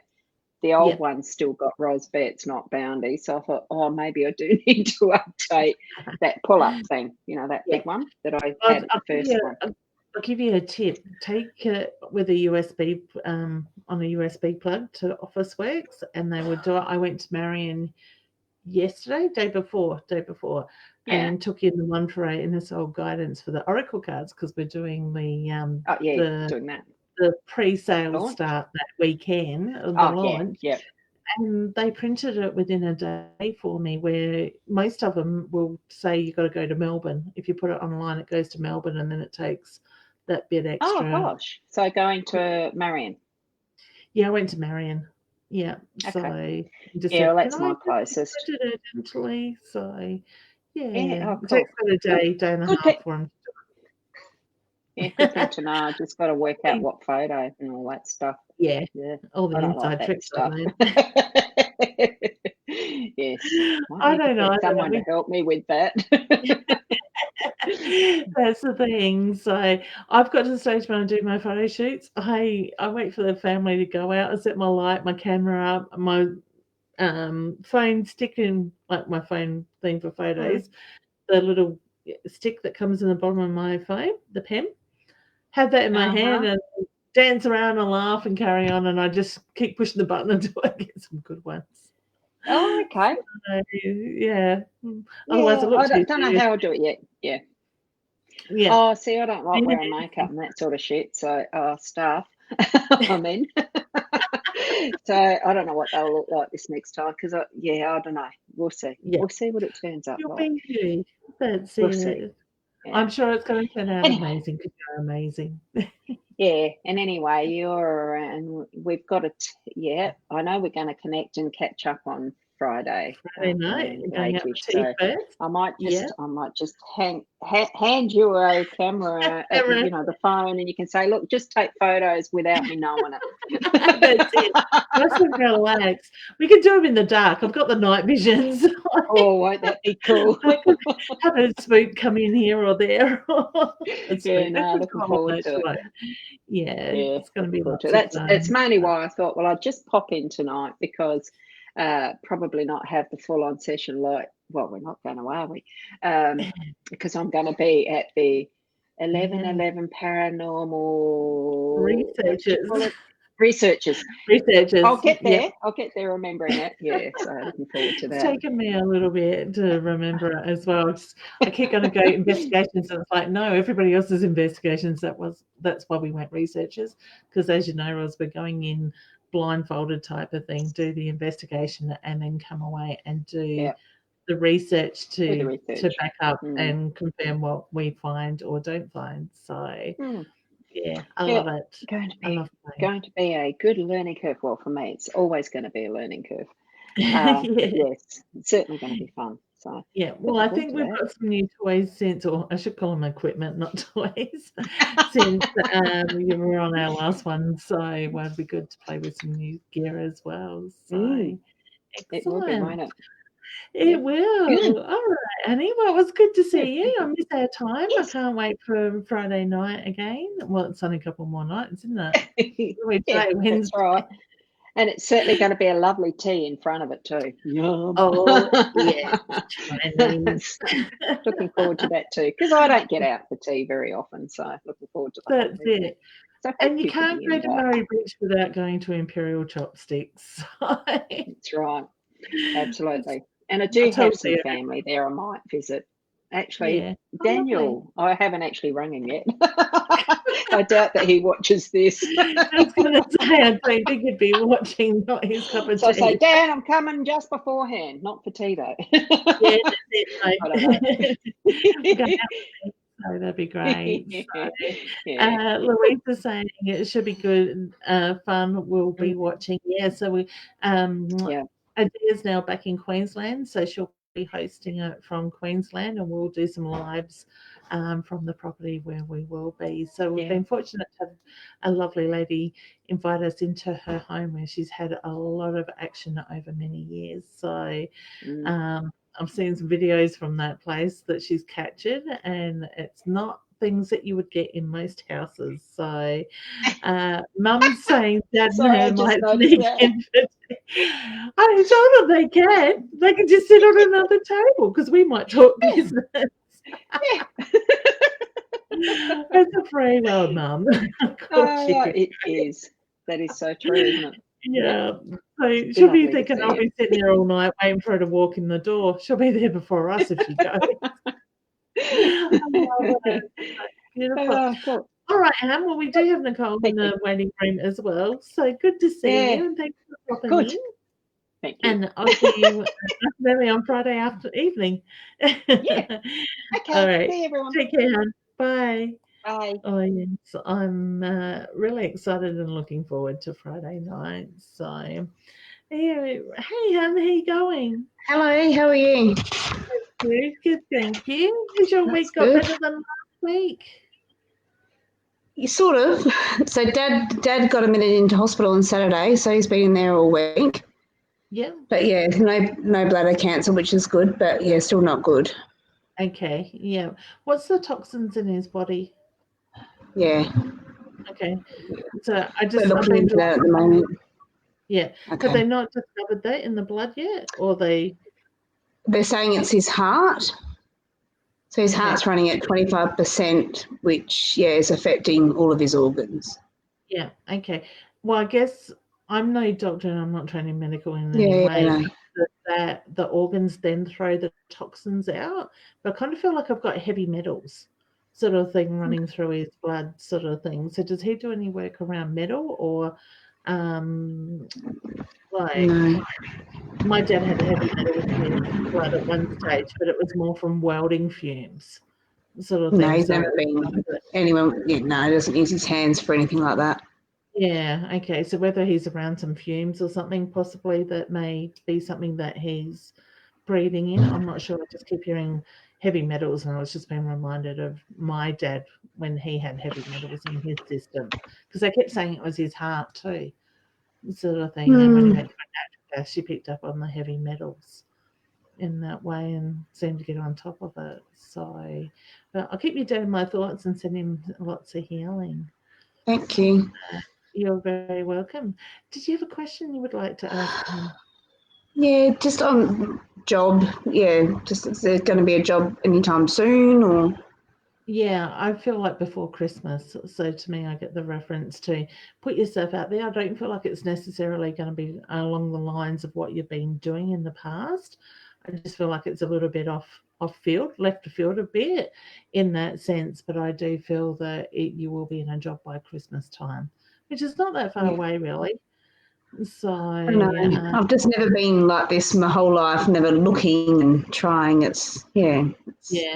The old Yeah. one's still got Ros Betts, not Boundy. So I thought, oh, maybe I do need to update that pull-up thing, you know, that Yeah. big one that I I'll, had at I'll the give first you, one. I'll give you a tip. Take it with a USB on a USB plug to Officeworks, and they would do it. I went to Marion yesterday, day before, Yeah. and took in the 1 for 8 inner soul guidance for the Oracle cards because we're doing the Oh, yeah, doing that. the pre-sale Launch? start that weekend of the Oh, launch. yeah. And they printed it within a day for me, where most of them will say you got to go to Melbourne. If you put it online, it goes to Melbourne, and then it takes that bit Oh, extra. gosh. So going to Marion. Yeah, I went to Marion. Yeah, Okay. so just Yeah, said, well, that's can I my just closest. print it urgently? So Yeah, oh, it cool. takes about a day and a Good half thing. for them. Yeah, good thing to know. I just got to work out Thanks. what photo and all that stuff. Yeah, Yeah, all the I don't like inside that tricks I stuff. learned. Yes, might I need to don't know. get someone to help me with that. That's the thing. So I've got to the stage when I do my photo shoots. I wait for the family to go out. I set my light, my camera up, my phone stick in, like my phone thing for photos, the little stick that comes in the bottom of my phone, the pen. Have that in my hand and dance around and laugh and carry on, and I just keep pushing the button until I get some good ones. Oh, okay. So, yeah. Otherwise, I Yeah, look I too don't know serious. how I'll do it yet. Yeah. Yeah. Oh, see, I don't like Yeah. wearing makeup and that sort of shit. So, stuff. I mean, so I don't know what they'll look like this next time because, I don't know. We'll see. Yeah. We'll see what it turns up You'll like. be you. That's We'll it. see. Yeah. I'm sure it's going to turn out Anyway. amazing because you're amazing. Yeah, and anyway, you're around. We've got to. Yeah, I know we're going to connect and catch up on Friday. Friday night, we're going out Late-ish, for tea so first. I might Yeah. just hand you a camera, Camera. you know, the phone, and you can say, look, just take photos without me knowing it. That's it. Nice and relax. We can do them in the dark. I've got the night visions. Oh, won't that be cool? I could have a spook come in here or there. Yeah, no, looking forward to it. Yeah, it's going to be lots of It's fun. mainly why I thought, well, I'll just pop in tonight because probably not have the full-on session like, well, we're not going to, are we? Because I'm going to be at the 11:11 paranormal researchers. I'll get there. Yep. I'll get there remembering it. Yeah, so looking forward to It's that. taken me a little bit to remember it as well. I keep going to go investigations, and it's like, no, everybody else's investigations. That's why we went researchers, because as you know, Ros, we're going in blindfolded type of thing, do the investigation, and then come away and do the research With the to research. back up Mm. and confirm what we find or don't find. So Mm. yeah, I Yeah, love it. Going to I be love playing. going to be a good learning curve. Well, for me, it's always going to be a learning curve. Yeah. But yes, it's certainly going to be fun. So Yeah, well, I looking think forward we've to got some new toys since, or I should call them equipment, not toys, since we were on our last one. So it'd be good to play with some new gear as well. that. So It will be, won't excellent. it? It Yep. will. Good. All right, Annie. Well, it was good to Good, see you. thank I you. missed our time. Yes. I can't wait for Friday night again. Well, it's only a couple more nights, isn't it? Which Yeah, day? that's Wednesday. right. And it's certainly going to be a lovely tea in front of it too. Yum. Oh, yes, Chinese. Looking forward to that too, because I don't get out for tea very often. So looking forward to the hot That's tea. it. So And thank you you for can't the go to invite. Murray Beach without going to Imperial Chopsticks. That's right. Absolutely. And I I do have told some you. family there I might visit. Actually, Yeah. Oh, lovely. Daniel, I haven't actually rung him yet. I doubt that he watches this. I was going to say, I don't think he'd be watching, not his cup of So I say, tea. Dan, I'm coming just beforehand, not for tea though. Yeah, that's it. I don't know. We're going out with me, so that'd be great. So, Yeah. Louisa's saying it should be good, fun. We'll be watching. Yeah, so we, Yeah. Adea's now back in Queensland, so she'll be hosting it from Queensland, and we'll do some lives from the property where we will be. So we've Yeah. been fortunate to have a lovely lady invite us into her home where she's had a lot of action over many years. So Mm. I've seen some videos from that place that she's captured, and it's not things that you would get in most houses. So Mum's saying Dad and Sorry, I her just might noticed sneak that. in. I'm sure that they can. They can just sit on another table because we might talk business. Yeah. It's a free world, Mum. Of course you can. It is. That is so true, isn't it? Yeah. So It's she'll be lovely to thinking, see I'll you. be sitting there all night waiting for her to walk in the door. She'll be there before us if she goes. I love it. Beautiful. Oh, cool. All right, Anne. Well, we do have Nicole in Thank you. the waiting room as well. So good to see Yeah. you, and thanks for popping Good. in. Thank you. And I'll see you maybe on Friday evening. Yeah. Okay. All right. See you, everyone. Take care, Anne. Bye. Bye. Oh, yes. I'm really excited and looking forward to Friday night. So, yeah. Hey, Anne, how you going? Hello, how are you? Good, good, thank you. Has your That's week got good. better than last week? You sort of. So Dad got admitted into hospital on Saturday, so he's been in there all week. Yeah. But yeah, no bladder cancer, which is good, but yeah, still not good. Okay. Yeah. What's the toxins in his body? Yeah. Okay. So We're I've looking been into that at the moment. Yeah. Have Okay. they not discovered that in the blood yet? Or they They're saying it's his heart. So his Okay. heart's running at 25%, which yeah is affecting all of his organs. Yeah, okay. Well, I guess I'm no doctor and I'm not trained in medical in any Yeah, way. no. That the organs then throw the toxins out. But I kind of feel like I've got heavy metals sort of thing running through his blood sort of thing. So does he do any work around metal or like No. my dad had heavy metals in his blood at one stage, but it was more from welding fumes sort of No, thing. he's So never been anyone. Yeah, no, he doesn't use his hands for anything like that. yeah, okay. So whether he's around some fumes or something, possibly that may be something that he's breathing in. I'm not sure. I just keep hearing heavy metals, and I was just being reminded of my dad when he had heavy metals in his system, because they kept saying it was his heart too, sort of thing. And when he went to a naturopath, she picked up on the heavy metals in that way and seemed to get on top of it. So, but I'll keep you down in my thoughts and send him lots of healing. Thank you. You're very welcome. Did you have a question you would like to ask him? Yeah, just on job. Yeah, just is there going to be a job anytime soon or? Yeah, I feel like before Christmas. So to me, I get the reference to put yourself out there. I don't feel like it's necessarily going to be along the lines of what you've been doing in the past. I just feel like it's a little bit off field, left of field a bit in that sense. But I do feel that you will be in a job by Christmas time, which is not that far Yeah. away, really. So I know. I've just never been like this my whole life, never looking and trying. It's yeah,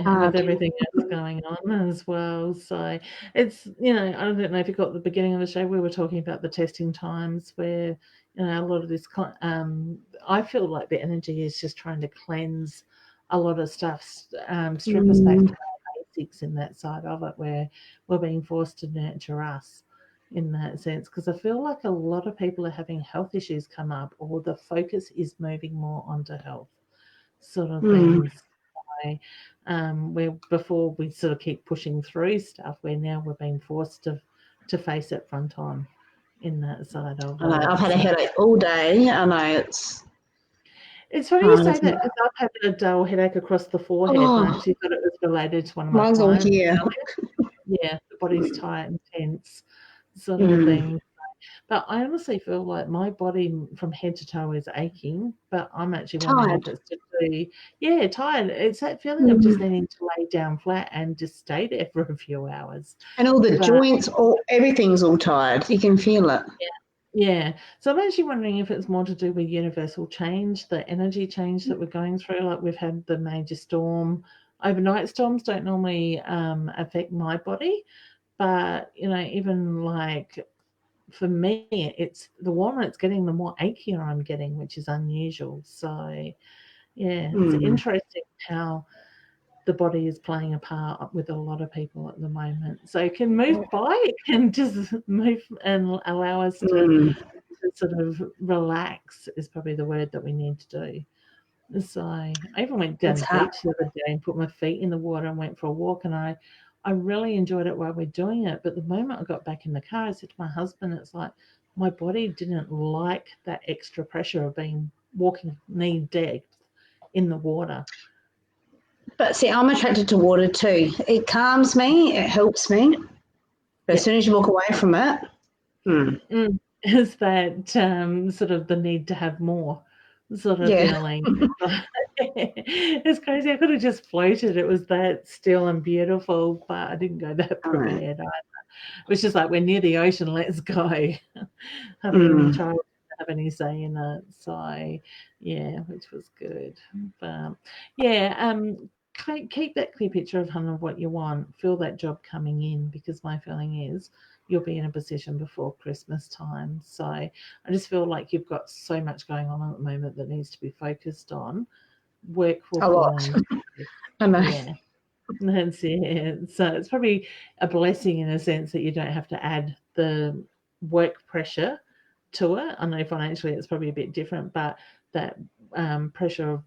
hard. with everything else going on as well. So it's, I don't know if you got the beginning of the show, we were talking about the testing times where, a lot of this, I feel like the energy is just trying to cleanse a lot of stuff, strip us back to our basics in that side of it, where we're being forced to nurture us in that sense. Because I feel like a lot of people are having health issues come up, or the focus is moving more onto health sort of things. Where before we sort of keep pushing through stuff, where now we're being forced to face it front on in that side of I know. it. I've had a So headache all day. I know it's it's funny you hard, say isn't that, it? because I've had a dull headache across the forehead, and I Oh, actually thought it was related to one of my mine's all clients. here. Yeah, the body's tight and tense sort of Mm. thing. But I honestly feel like my body from head to toe is aching, but I'm actually wondering if Tired. it's to do, tired. It's that feeling of just needing to lay down flat and just stay there for a few hours. And all the But joints, everything's all tired. You can feel it. yeah, so I'm actually wondering if it's more to do with universal change, the energy change that we're going through. Like we've had the major storm. Overnight storms don't normally affect my body, but even like for me, it's the warmer it's getting, the more achier I'm getting, which is unusual. So yeah, it's interesting how the body is playing a part with a lot of people at the moment. So it can move by, it can just move and allow us to sort of relax is probably the word that we need to do. So I even went down It's the hard. beach the other day and put my feet in the water and went for a walk, and I really enjoyed it while we're doing it. But the moment I got back in the car, I said to my husband, it's like my body didn't like that extra pressure of walking knee depth in the water. But see, I'm attracted to water too. It calms me. It helps me. But as soon as you walk away from it, Is that sort of the need to have more sort of yeah. feeling. It's crazy. I could have just floated. It was that still and beautiful, but I didn't go that prepared either. It was just like, we're near the ocean, let's go. Hardly any child have any say in it. So yeah, which was good. But yeah, keep that clear picture of what you want. Feel that job coming in, because my feeling is you'll be in a position before Christmas time. So I just feel like you've got so much going on at the moment that needs to be focused on. Work will A fall lot. into I know. yeah. That's it. So it's probably a blessing in a sense that you don't have to add the work pressure to it. I know financially it's probably a bit different, but that pressure of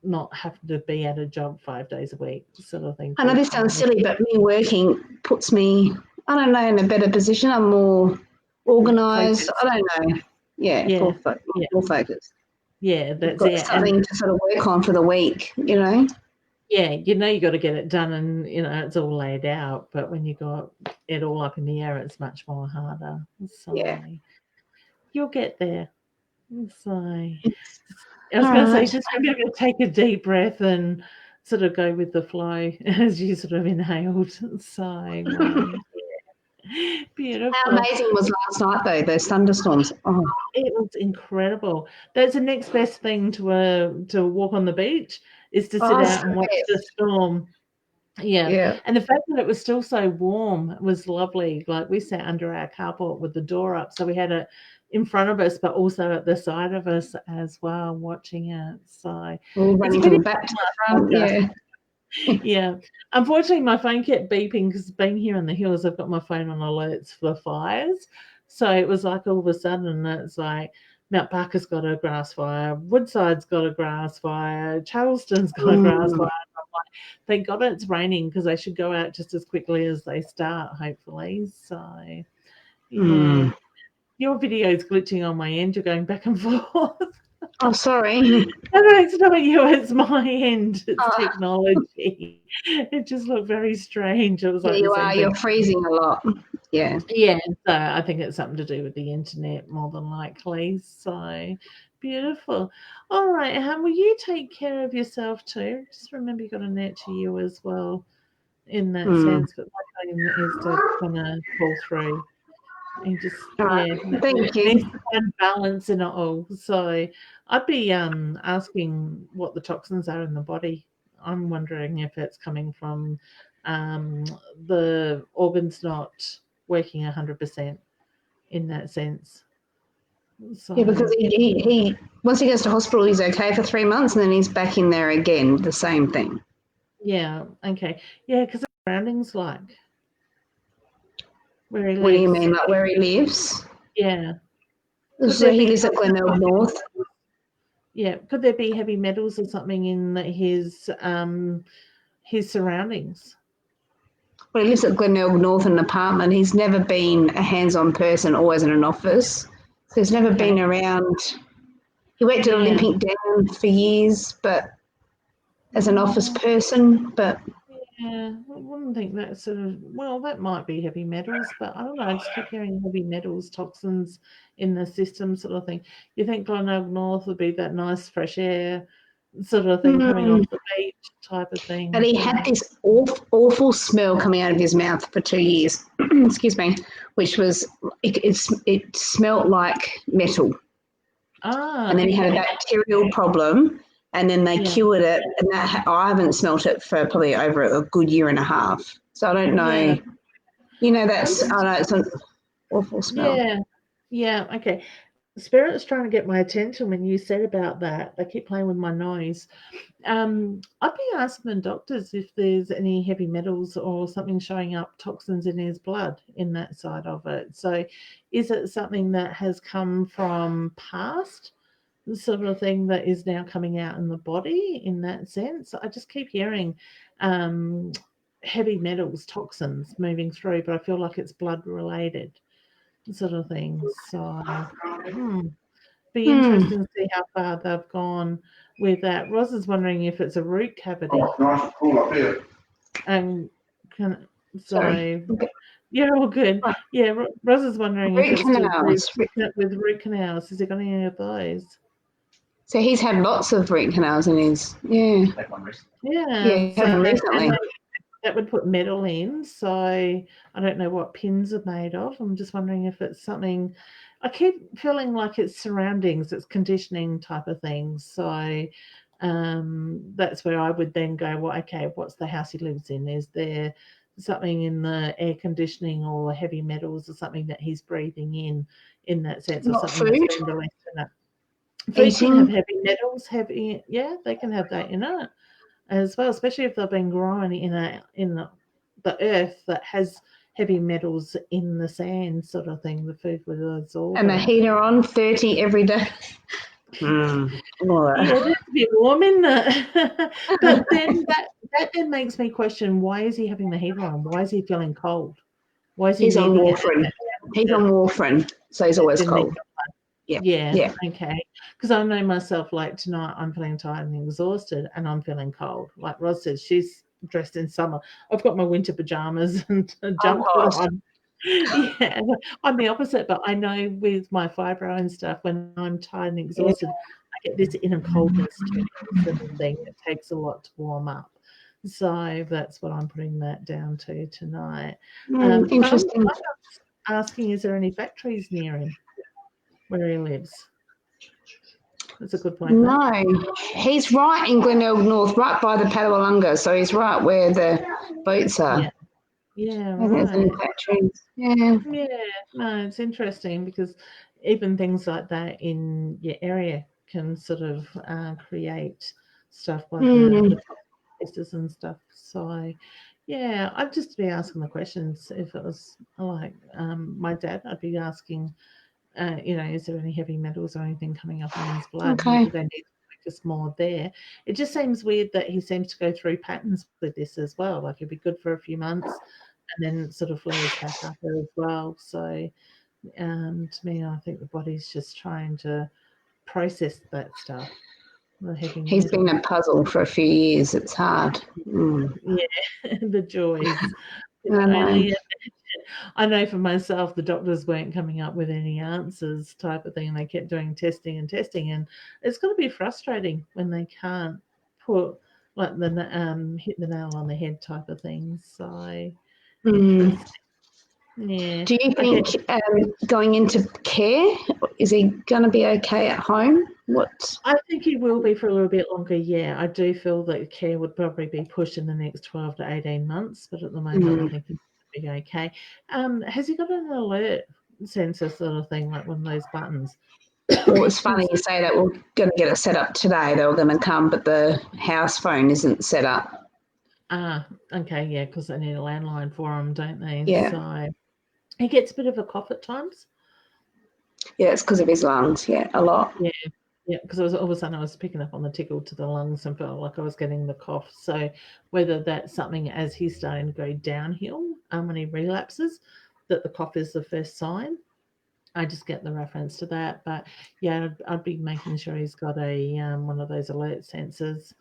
not having to be at a job 5 days a week sort of thing. I know this sounds silly, but me working puts me, I don't know, in a better position. I'm more organised. Focus. I don't know. Yeah, Yeah. more focused. Yeah, You've that's got it. something And to sort of work on for the week, you know? yeah, you got to get it done, and it's all laid out. But when you got it all up in the air, it's much more harder. So Yeah. you'll get there. So I was All going to say, right. just remember to take a deep breath and sort of go with the flow as you sort of inhaled. So How beautiful. amazing was last night, though, those thunderstorms? Oh, It was incredible. That's the next best thing to walk on the beach, is to sit out and watch the storm. Yeah. And the fact that it was still so warm was lovely. Like we sat under our carport with the door up, so we had it in front of us, but also at the side of us as well, watching it. So all it's a running pity. from the back to the front, yeah. Yeah. Unfortunately, my phone kept beeping because being here in the hills, I've got my phone on alerts for fires. So it was like all of a sudden it's like Mount Barker's got a grass fire, Woodside's got a grass fire, Charleston's got a grass fire. I'm like, thank God it's raining, because they should go out just as quickly as they start, hopefully. So yeah. Your video's glitching on my end. You're going back and forth. Oh, sorry. No, it's not you. It's my end. It's technology. It just looked very strange. It was Yeah, like you the same are. thing. You're freezing a lot. Yeah. Yeah, so I think it's something to do with the internet more than likely. So beautiful. All right, will you take care of yourself too? Just remember, you've got to nurture you as well in that sense. But my thing is to kind of pull through. He just, All right. yeah, Thank needs you. to find balance in it all. So I'd be asking what the toxins are in the body. I'm wondering if it's coming from the organs not working 100% in that sense. So Yeah, because he once he goes to hospital, he's okay for 3 months, and then he's back in there again. The same thing. yeah, okay, yeah, because the surroundings like where he What do you lives. mean, like where he lives? Yeah, could So there he be lives at Glenelg North. yeah, could there be heavy metals or something in his surroundings? Well, he lives at Glenelg North in an apartment. He's never been a hands-on person, always in an office. So he's never been Okay. around. He worked at Yeah. Olympic Dam for years, but as an office person, but Yeah, I wouldn't think that sort of, well, that might be heavy metals, but I don't know, I just keep hearing heavy metals, toxins in the system sort of thing. You think Glenelg North would be that nice fresh air sort of thing coming off the beach type of thing. but he had this awful smell coming out of his mouth for 2 years. Excuse me, which was it smelled like metal. And then he had a Okay. bacterial problem, and then they Yeah. cured it. And that I haven't smelt it for probably over a good year and a half. So I don't know. Yeah. You know, I know it's an awful smell. Yeah. Yeah. Okay. Spirit's trying to get my attention when you said about that. They keep playing with my nose. I'd be asking the doctors if there's any heavy metals or something showing up, toxins in his blood in that side of it. So is it something that has come from past sort of thing that is now coming out in the body in that sense? I just keep hearing heavy metals, toxins moving through, but I feel like it's blood related sort of thing. So be interesting to see how far they've gone with that. Roz is wondering if it's a root cavity. Oh, nice, cool up here. Sorry. Yeah, all good. Oh. Yeah, Roz is wondering Root if it's to canals. with root canals. Has he got any of those? So he's had lots of root canals in his, yeah. Yeah, He had one recently. that would put metal in. So I don't know what pins are made of. I'm just wondering if it's something. I keep feeling like it's surroundings, it's conditioning type of thing. So that's where I would then go, well, okay, what's the house he lives in? Is there something in the air conditioning or heavy metals or something that he's breathing in that sense, or Not something food. that's been released in it? Food can Eating. have heavy metals, yeah, they can have that in it as well, especially if they've been grown in the earth that has heavy metals in the sand sort of thing. The food will absorb And the it. heater on 30 every day. Yeah, it has to be warm in there. But then that then makes me question, why is he having the heater on? Why is he feeling cold? Why is he He's on needing it? warfarin. He's on warfarin, so he's always cold. Yeah. Okay. Because I know myself, like tonight I'm feeling tired and exhausted and I'm feeling cold. Like Roz says, she's dressed in summer. I've got my winter pajamas and a jumper on. Yeah, I'm the opposite, but I know with my fibro and stuff, when I'm tired and exhausted, I get this inner coldness to me, sort of thing. It takes a lot to warm up. So that's what I'm putting that down to tonight. Interesting. I'm asking, is there any factories near him where he lives? That's a good point. No, he's right in Glenelg North, right by the Padawalunga, so he's right where the boats are. Yeah, There's any right. factories. Yeah. Yeah, no, it's interesting because even things like that in your area can sort of create stuff like the testers and stuff. So, yeah, I'd just be asking the questions. If it was like my dad, I'd be asking, is there any heavy metals or anything coming up in his blood? Okay. Maybe they need to focus more there. It just seems weird that he seems to go through patterns with this as well. Like it'd be good for a few months and then it sort of flares back up as well. So to me, I think the body's just trying to process that stuff. The heavy He's metal. been a puzzle for a few years. It's hard. Yeah, the joys. I know for myself, the doctors weren't coming up with any answers type of thing. And they kept doing testing. And it's going to be frustrating when they can't put like the hit the nail on the head type of thing. So interesting. Yeah. Do you think going into care, is he going to be okay at home? I think he will be for a little bit longer, yeah. I do feel that care would probably be pushed in the next 12 to 18 months, but at the moment I think he'll be okay. Has he got an alert sensor sort of thing, like one of those buttons? Well, it's funny you say that. We're going to get it set up today. They were going to come, but the house phone isn't set up. Ah, okay, yeah, because they need a landline for him, don't they? Yeah. So he gets a bit of a cough at times. Yeah, it's because of his lungs, a lot. Yeah, because all of a sudden I was picking up on the tickle to the lungs and felt like I was getting the cough. So whether that's something as he's starting to go downhill, when he relapses, that the cough is the first sign. I just get the reference to that. But yeah, I'd be making sure he's got a one of those alert sensors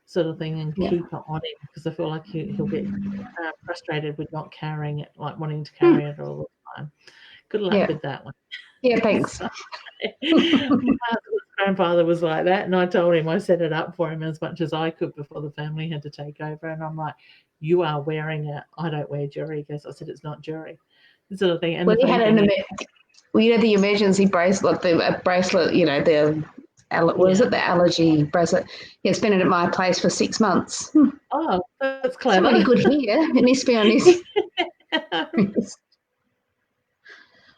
sort of thing and keep it on him, because I feel like he'll get frustrated with not carrying it, like wanting to carry it all the time. Good luck with that one. Yeah, thanks. My grandfather was like that, and I told him I set it up for him as much as I could before the family had to take over. And I'm like, "You are wearing it. I don't wear jewelry." He goes, "I said it's not jewelry," sort of thing. And well, you had the emergency bracelet, the bracelet, the what is it? The allergy bracelet. Yeah, it's been at my place for 6 months. Oh, that's It's clever. not really good here. It needs to be on his.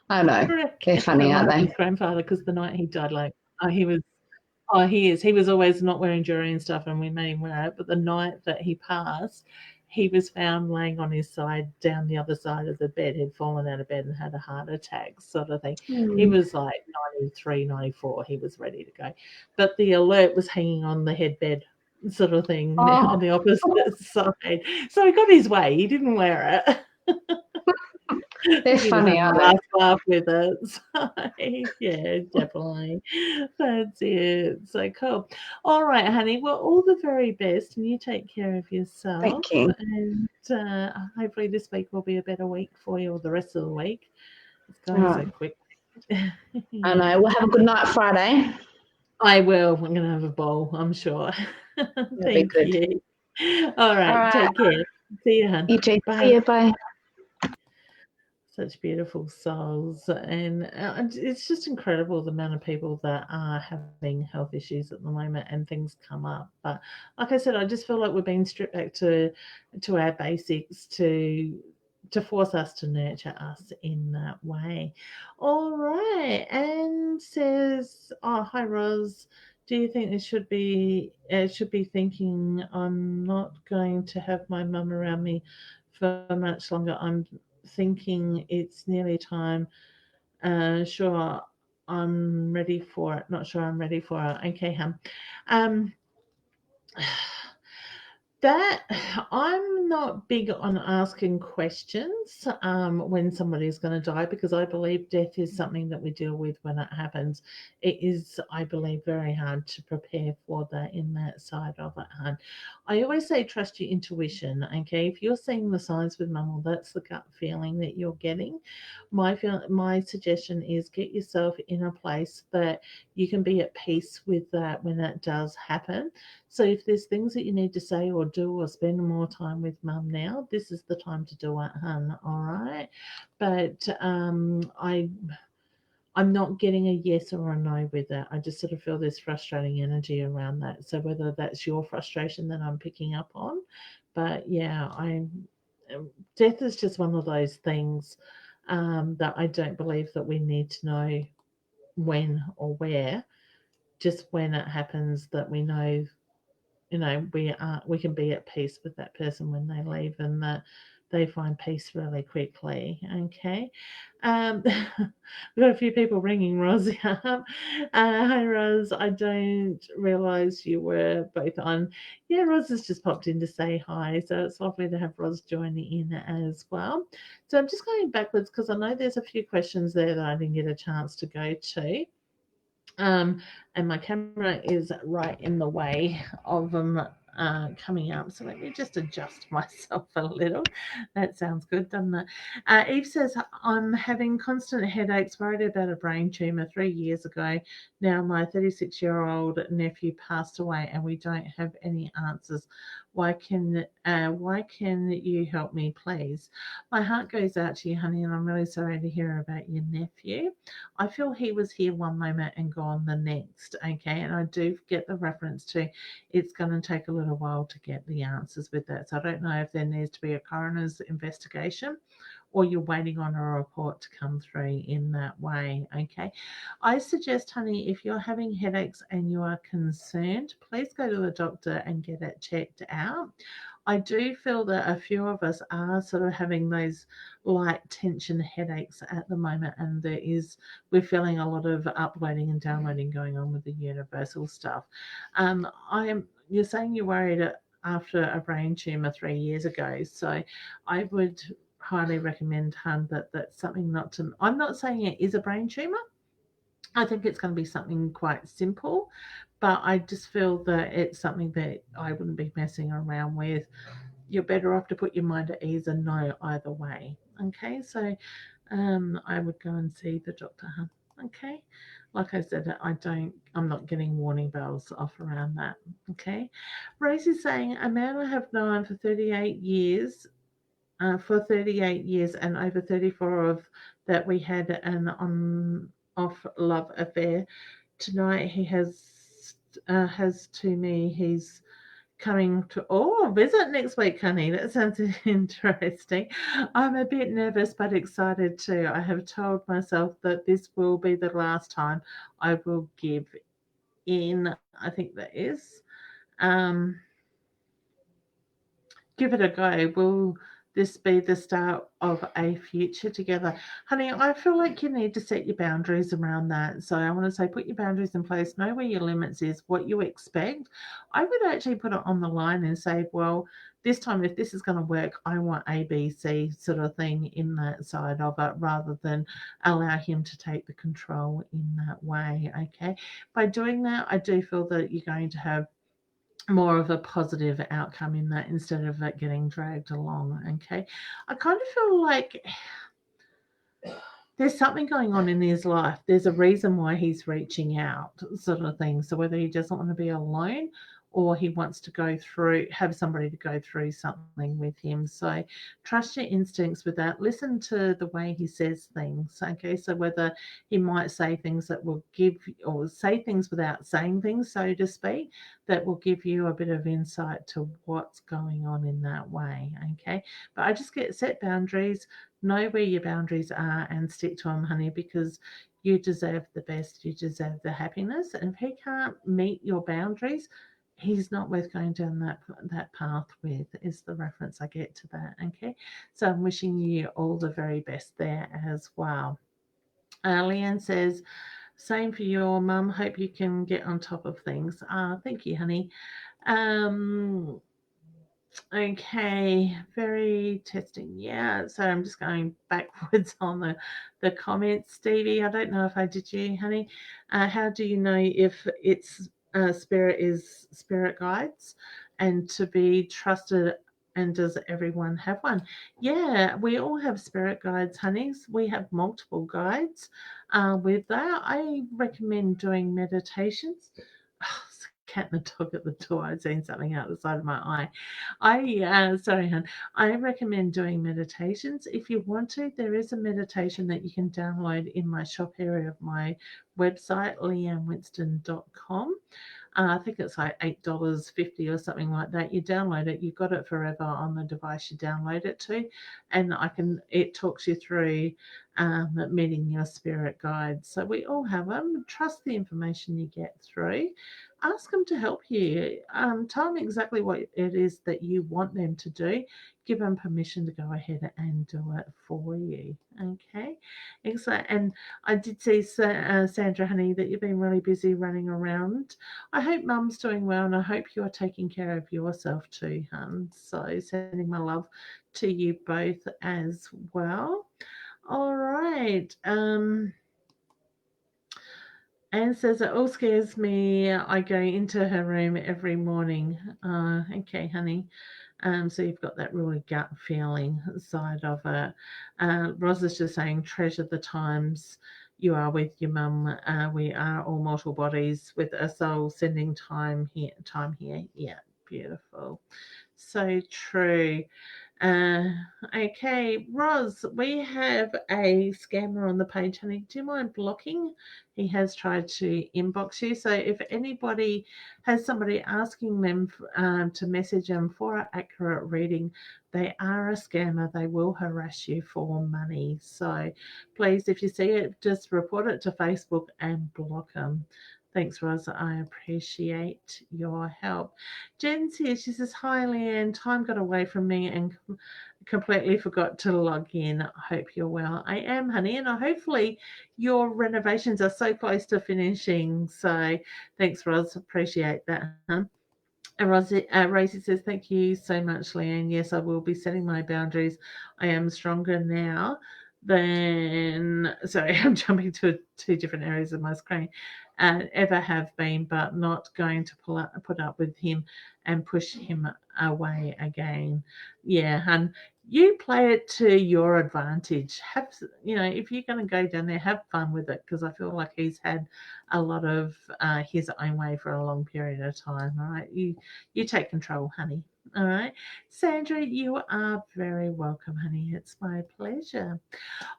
I know. They're funny, aren't they? His grandfather, because the night he died, he was always not wearing jewelry and stuff, and we made him wear it. But the night that he passed, he was found laying on his side down the other side of the bed. He'd fallen out of bed and had a heart attack, sort of thing. He was like 93, 94. He was ready to go. But the alert was hanging on the headbed sort of thing on the opposite side. So he got his way. He didn't wear it. They're funny, aren't they? Laugh with it. So, yeah, definitely. That's it. So cool. All right, honey. Well, all the very best, and you take care of yourself. Thank you. And hopefully this week will be a better week for you, or the rest of the week. It's going so quick. I know. We'll have a good night Friday. I will. I'm going to have a bowl, I'm sure. Thank you. All right. Take care. See you, hon. You too. Bye. See you. Bye. Such beautiful souls, and it's just incredible the amount of people that are having health issues at the moment, and things come up. But like I said, I just feel like we're being stripped back to our basics to force us to nurture us in that way. All right, and says, "Oh, hi, Roz. Do you think it should be thinking I'm not going to have my mum around me for much longer? I'm thinking it's nearly time. Sure, I'm ready for it. Not sure I'm ready for it. Okay, hon. That I'm not big on asking questions when somebody's going to die, because I believe death is something that we deal with when it happens. It is, I believe, very hard to prepare for that in that side of it, hon. I always say trust your intuition, okay? If you're seeing the signs with mum, well, that's the gut feeling that you're getting. My suggestion is get yourself in a place that you can be at peace with that when that does happen. So if there's things that you need to say or do or spend more time with mum now, this is the time to do it, hun. All right. But I'm not getting a yes or a no with that. I just sort of feel this frustrating energy around that. So whether that's your frustration that I'm picking up on, but yeah, death is just one of those things that I don't believe that we need to know when or where. Just when it happens, that we know, we can be at peace with that person when they leave, and that they find peace really quickly. Okay. We've got a few people ringing Rosie up. Hi, Ros. I don't realise you were both on. Yeah, Ros has just popped in to say hi, so it's lovely to have Ros joining in as well. So I'm just going backwards because I know there's a few questions there that I didn't get a chance to go to. And my camera is right in the way of them coming up. So let me just adjust myself a little. That sounds good, doesn't it? Eve says, I'm having constant headaches, worried about a brain tumour 3 years ago. Now my 36-year-old nephew passed away and we don't have any answers. Why can you help me, please? My heart goes out to you, honey, and I'm really sorry to hear about your nephew. I feel he was here one moment and gone the next, okay? And I do get the reference to it's going to take a little while to get the answers with that. So I don't know if there needs to be a coroner's investigation or you're waiting on a report to come through in that way, okay? I suggest, honey, if you're having headaches and you are concerned, please go to the doctor and get it checked out. I do feel that a few of us are sort of having those light tension headaches at the moment, and we're feeling a lot of uploading and downloading going on with the universal stuff. You're saying you're worried after a brain tumor 3 years ago, so I would highly recommend, hun, that that's something not to. I'm not saying it is a brain tumor. I think it's going to be something quite simple, but I just feel that it's something that I wouldn't be messing around with. You're better off to put your mind at ease and know either way. Okay, so I would go and see the doctor, hun. Okay, like I said, I'm not getting warning bells off around that. Okay, Rosie's saying a man I have known for 38 years. For 38 years, and over 34 of that we had an on-off love affair. Tonight he has to me. He's coming to visit next week, honey. That sounds interesting. I'm a bit nervous but excited too. I have told myself that this will be the last time I will give in. I think that is. Give it a go. Will this be the start of a future together? Honey, I feel like you need to set your boundaries around that. So I want to say put your boundaries in place, know where your limits is, what you expect. I would actually put it on the line and say, well, this time if this is going to work, I want A, B, C sort of thing in that side of it rather than allow him to take the control in that way, okay? By doing that, I do feel that you're going to have more of a positive outcome in that instead of it getting dragged along, okay? I kind of feel like there's something going on in his life. There's a reason why he's reaching out, sort of thing. So whether he doesn't want to be alone or he wants to have somebody to go through something with him. So trust your instincts with that. Listen to the way he says things, okay? So whether he might say things that will or say things without saying things, so to speak, that will give you a bit of insight to what's going on in that way, okay? But I just set boundaries, know where your boundaries are and stick to them, honey, because you deserve the best. You deserve the happiness. And if he can't meet your boundaries, he's not worth going down that path with, is the reference I get to that, okay? So I'm wishing you all the very best there as well. Leanne says, same for your mum. Hope you can get on top of things. Thank you, honey. Okay, very testing. Yeah, so I'm just going backwards on the comments. Stevie, I don't know if I did you, honey. How do you know if it's spirit is spirit guides and to be trusted, and does everyone have one? Yeah, we all have spirit guides, honeys. We have multiple guides. With that, I recommend doing meditations. Cat and the dog at the door. I've seen something out the side of my eye. Sorry, hon. I recommend doing meditations. If you want to, there is a meditation that you can download in my shop area of my website, leannewinston.com. I think it's like $8.50 or something like that. You download it, you've got it forever on the device you download it to, and it talks you through meeting your spirit guides. So we all have them. Trust the information you get through. Ask them to help you. Tell them exactly what it is that you want them to do. Give them permission to go ahead and do it for you. Okay, excellent. And I did see, Sandra, honey, that you've been really busy running around. I hope Mum's doing well, and I hope you're taking care of yourself too, hun. So sending my love to you both as well. All right. Anne says it all scares me. I go into her room every morning. Okay, honey. So you've got that really gut feeling side of it. Roz is just saying, treasure the times you are with your mum. We are all mortal bodies with a soul sending time here. Yeah, beautiful. So true. Okay, Roz, we have a scammer on the page, honey. Do you mind blocking? He has tried to inbox you. So if anybody has somebody asking them to message them for an accurate reading, they are a scammer. They will harass you for money. So please, if you see it, just report it to Facebook and block them. Thanks, Roz. I appreciate your help. Jen's here. She says, hi, Leanne. Time got away from me and completely forgot to log in. I hope you're well. I am, honey, and hopefully your renovations are so close to finishing. So thanks, Roz. Appreciate that, huh? And Rosie says, thank you so much, Leanne. Yes, I will be setting my boundaries. I am stronger now than, sorry, I'm jumping to two different areas of my screen, ever have been, but not going to put up with him and push him away again. Yeah, and you play it to your advantage. Have, if you're going to go down there, have fun with it, because I feel like he's had a lot of his own way for a long period of time. All right, you take control, honey. All right, Sandra, you are very welcome, honey. It's my pleasure.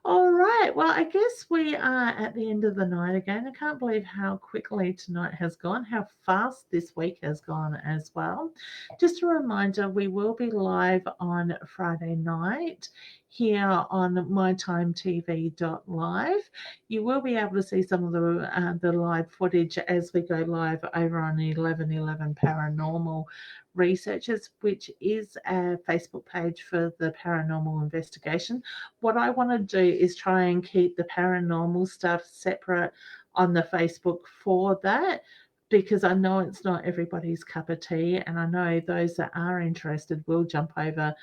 All right. Well, I guess we are at the end of the night again. I can't believe how quickly tonight has gone, how fast this week has gone as well. Just a reminder, we will be live on Friday night here on mytimetv.live. You will be able to see some of the live footage as we go live over on 1111 Paranormal Researchers, which is a Facebook page for the paranormal investigation. What I want to do is try and keep the paranormal stuff separate on the Facebook for that, because I know it's not everybody's cup of tea, and I know those that are interested will jump over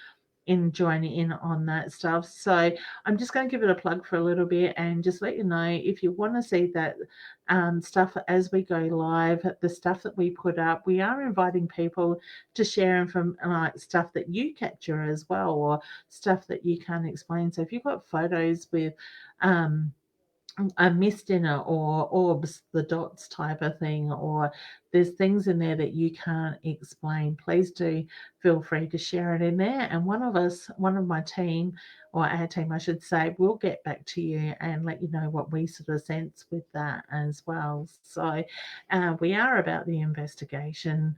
in joining in on that stuff. So I'm just going to give it a plug for a little bit and just let you know, if you want to see that stuff as we go live, the stuff that we put up, we are inviting people to share from stuff that you capture as well, or stuff that you can't explain. So if you've got photos with a mist in it, or orbs, the dots type of thing, or there's things in there that you can't explain, please do feel free to share it in there, and one of my team, or our team I should say, will get back to you and let you know what we sort of sense with that as well. So we are about the investigation,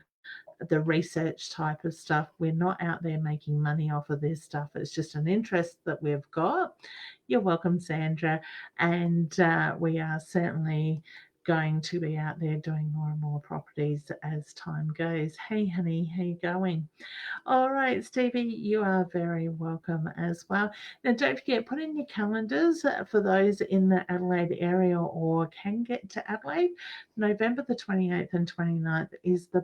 the research type of stuff. We're not out there making money off of this stuff. It's just an interest that we've got. You're welcome, Sandra. And we are certainly going to be out there doing more and more properties as time goes. Hey, honey, how you going? All right, Stevie, you are very welcome as well. Now, don't forget, put in your calendars for those in the Adelaide area or can get to Adelaide. November the 28th and 29th is the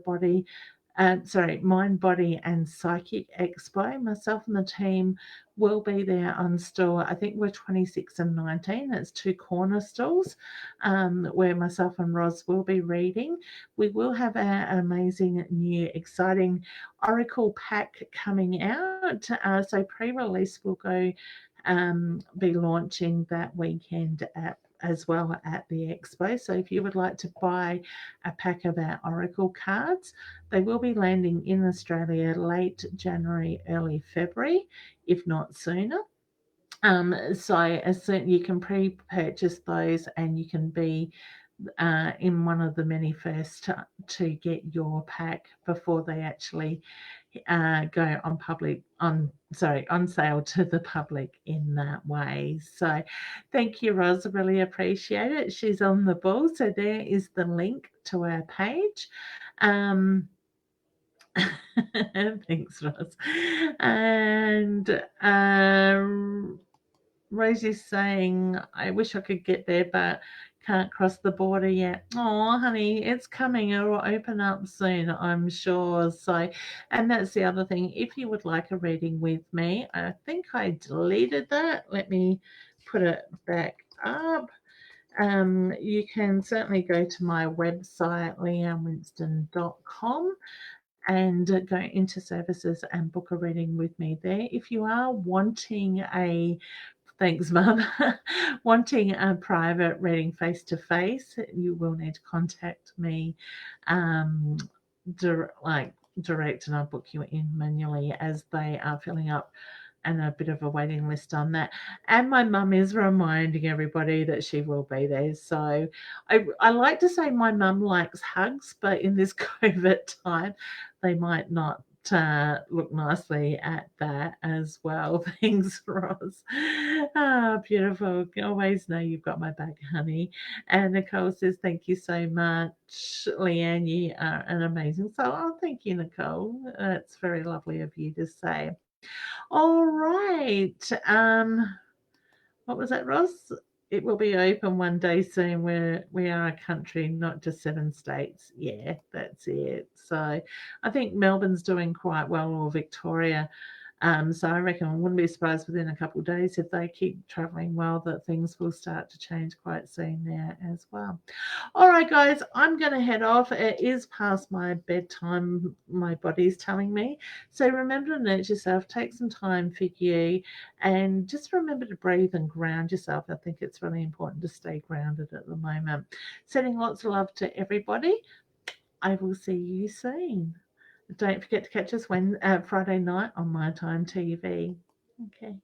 Mind, Body and Psychic Expo. Myself and the team will be there on stall. I think we're 26 and 19. It's two corner stalls where myself and Roz will be reading. We will have an amazing new exciting Oracle pack coming out. So pre-release will be launching that weekend as well at the expo. So if you would like to buy a pack of our Oracle cards, they will be landing in Australia late January, early February, if not sooner. So as soon you can pre-purchase those, and you can be in one of the many first to get your pack before they actually go on sale to the public in that way. So thank you, Roz. I really appreciate it. She's on the ball. So there is the link to our page. Thanks, Roz. And Rosie's saying, I wish I could get there, but can't cross the border yet. Oh, honey, it's coming. It will open up soon, I'm sure. So, and that's the other thing. If you would like a reading with me, I think I deleted that. Let me put it back up. You can certainly go to my website, leannewinston.com, and go into services and book a reading with me there. If you are wanting thanks, Mum. Wanting a private reading face-to-face, you will need to contact me direct and I'll book you in manually as they are filling up, and a bit of a waiting list on that. And my mum is reminding everybody that she will be there. So I like to say my mum likes hugs, but in this COVID time, they might not look nicely at that as well. Thanks, Ross. Ah, beautiful. Always know you've got my back, honey. And Nicole says, thank you so much. Leanne, you are an amazing soul. Oh, thank you, Nicole. That's very lovely of you to say. All right. What was that, Ross? It will be open one day soon. We are a country, not just 7 states. Yeah, that's it. So I think Melbourne's doing quite well, or Victoria. So I reckon I wouldn't be surprised within a couple of days, if they keep travelling well, that things will start to change quite soon there as well. All right, guys, I'm going to head off. It is past my bedtime, my body's telling me. So remember to nurture yourself, take some time for you, and just remember to breathe and ground yourself. I think it's really important to stay grounded at the moment. Sending lots of love to everybody. I will see you soon. Don't forget to catch us Friday night on My Time TV. Okay.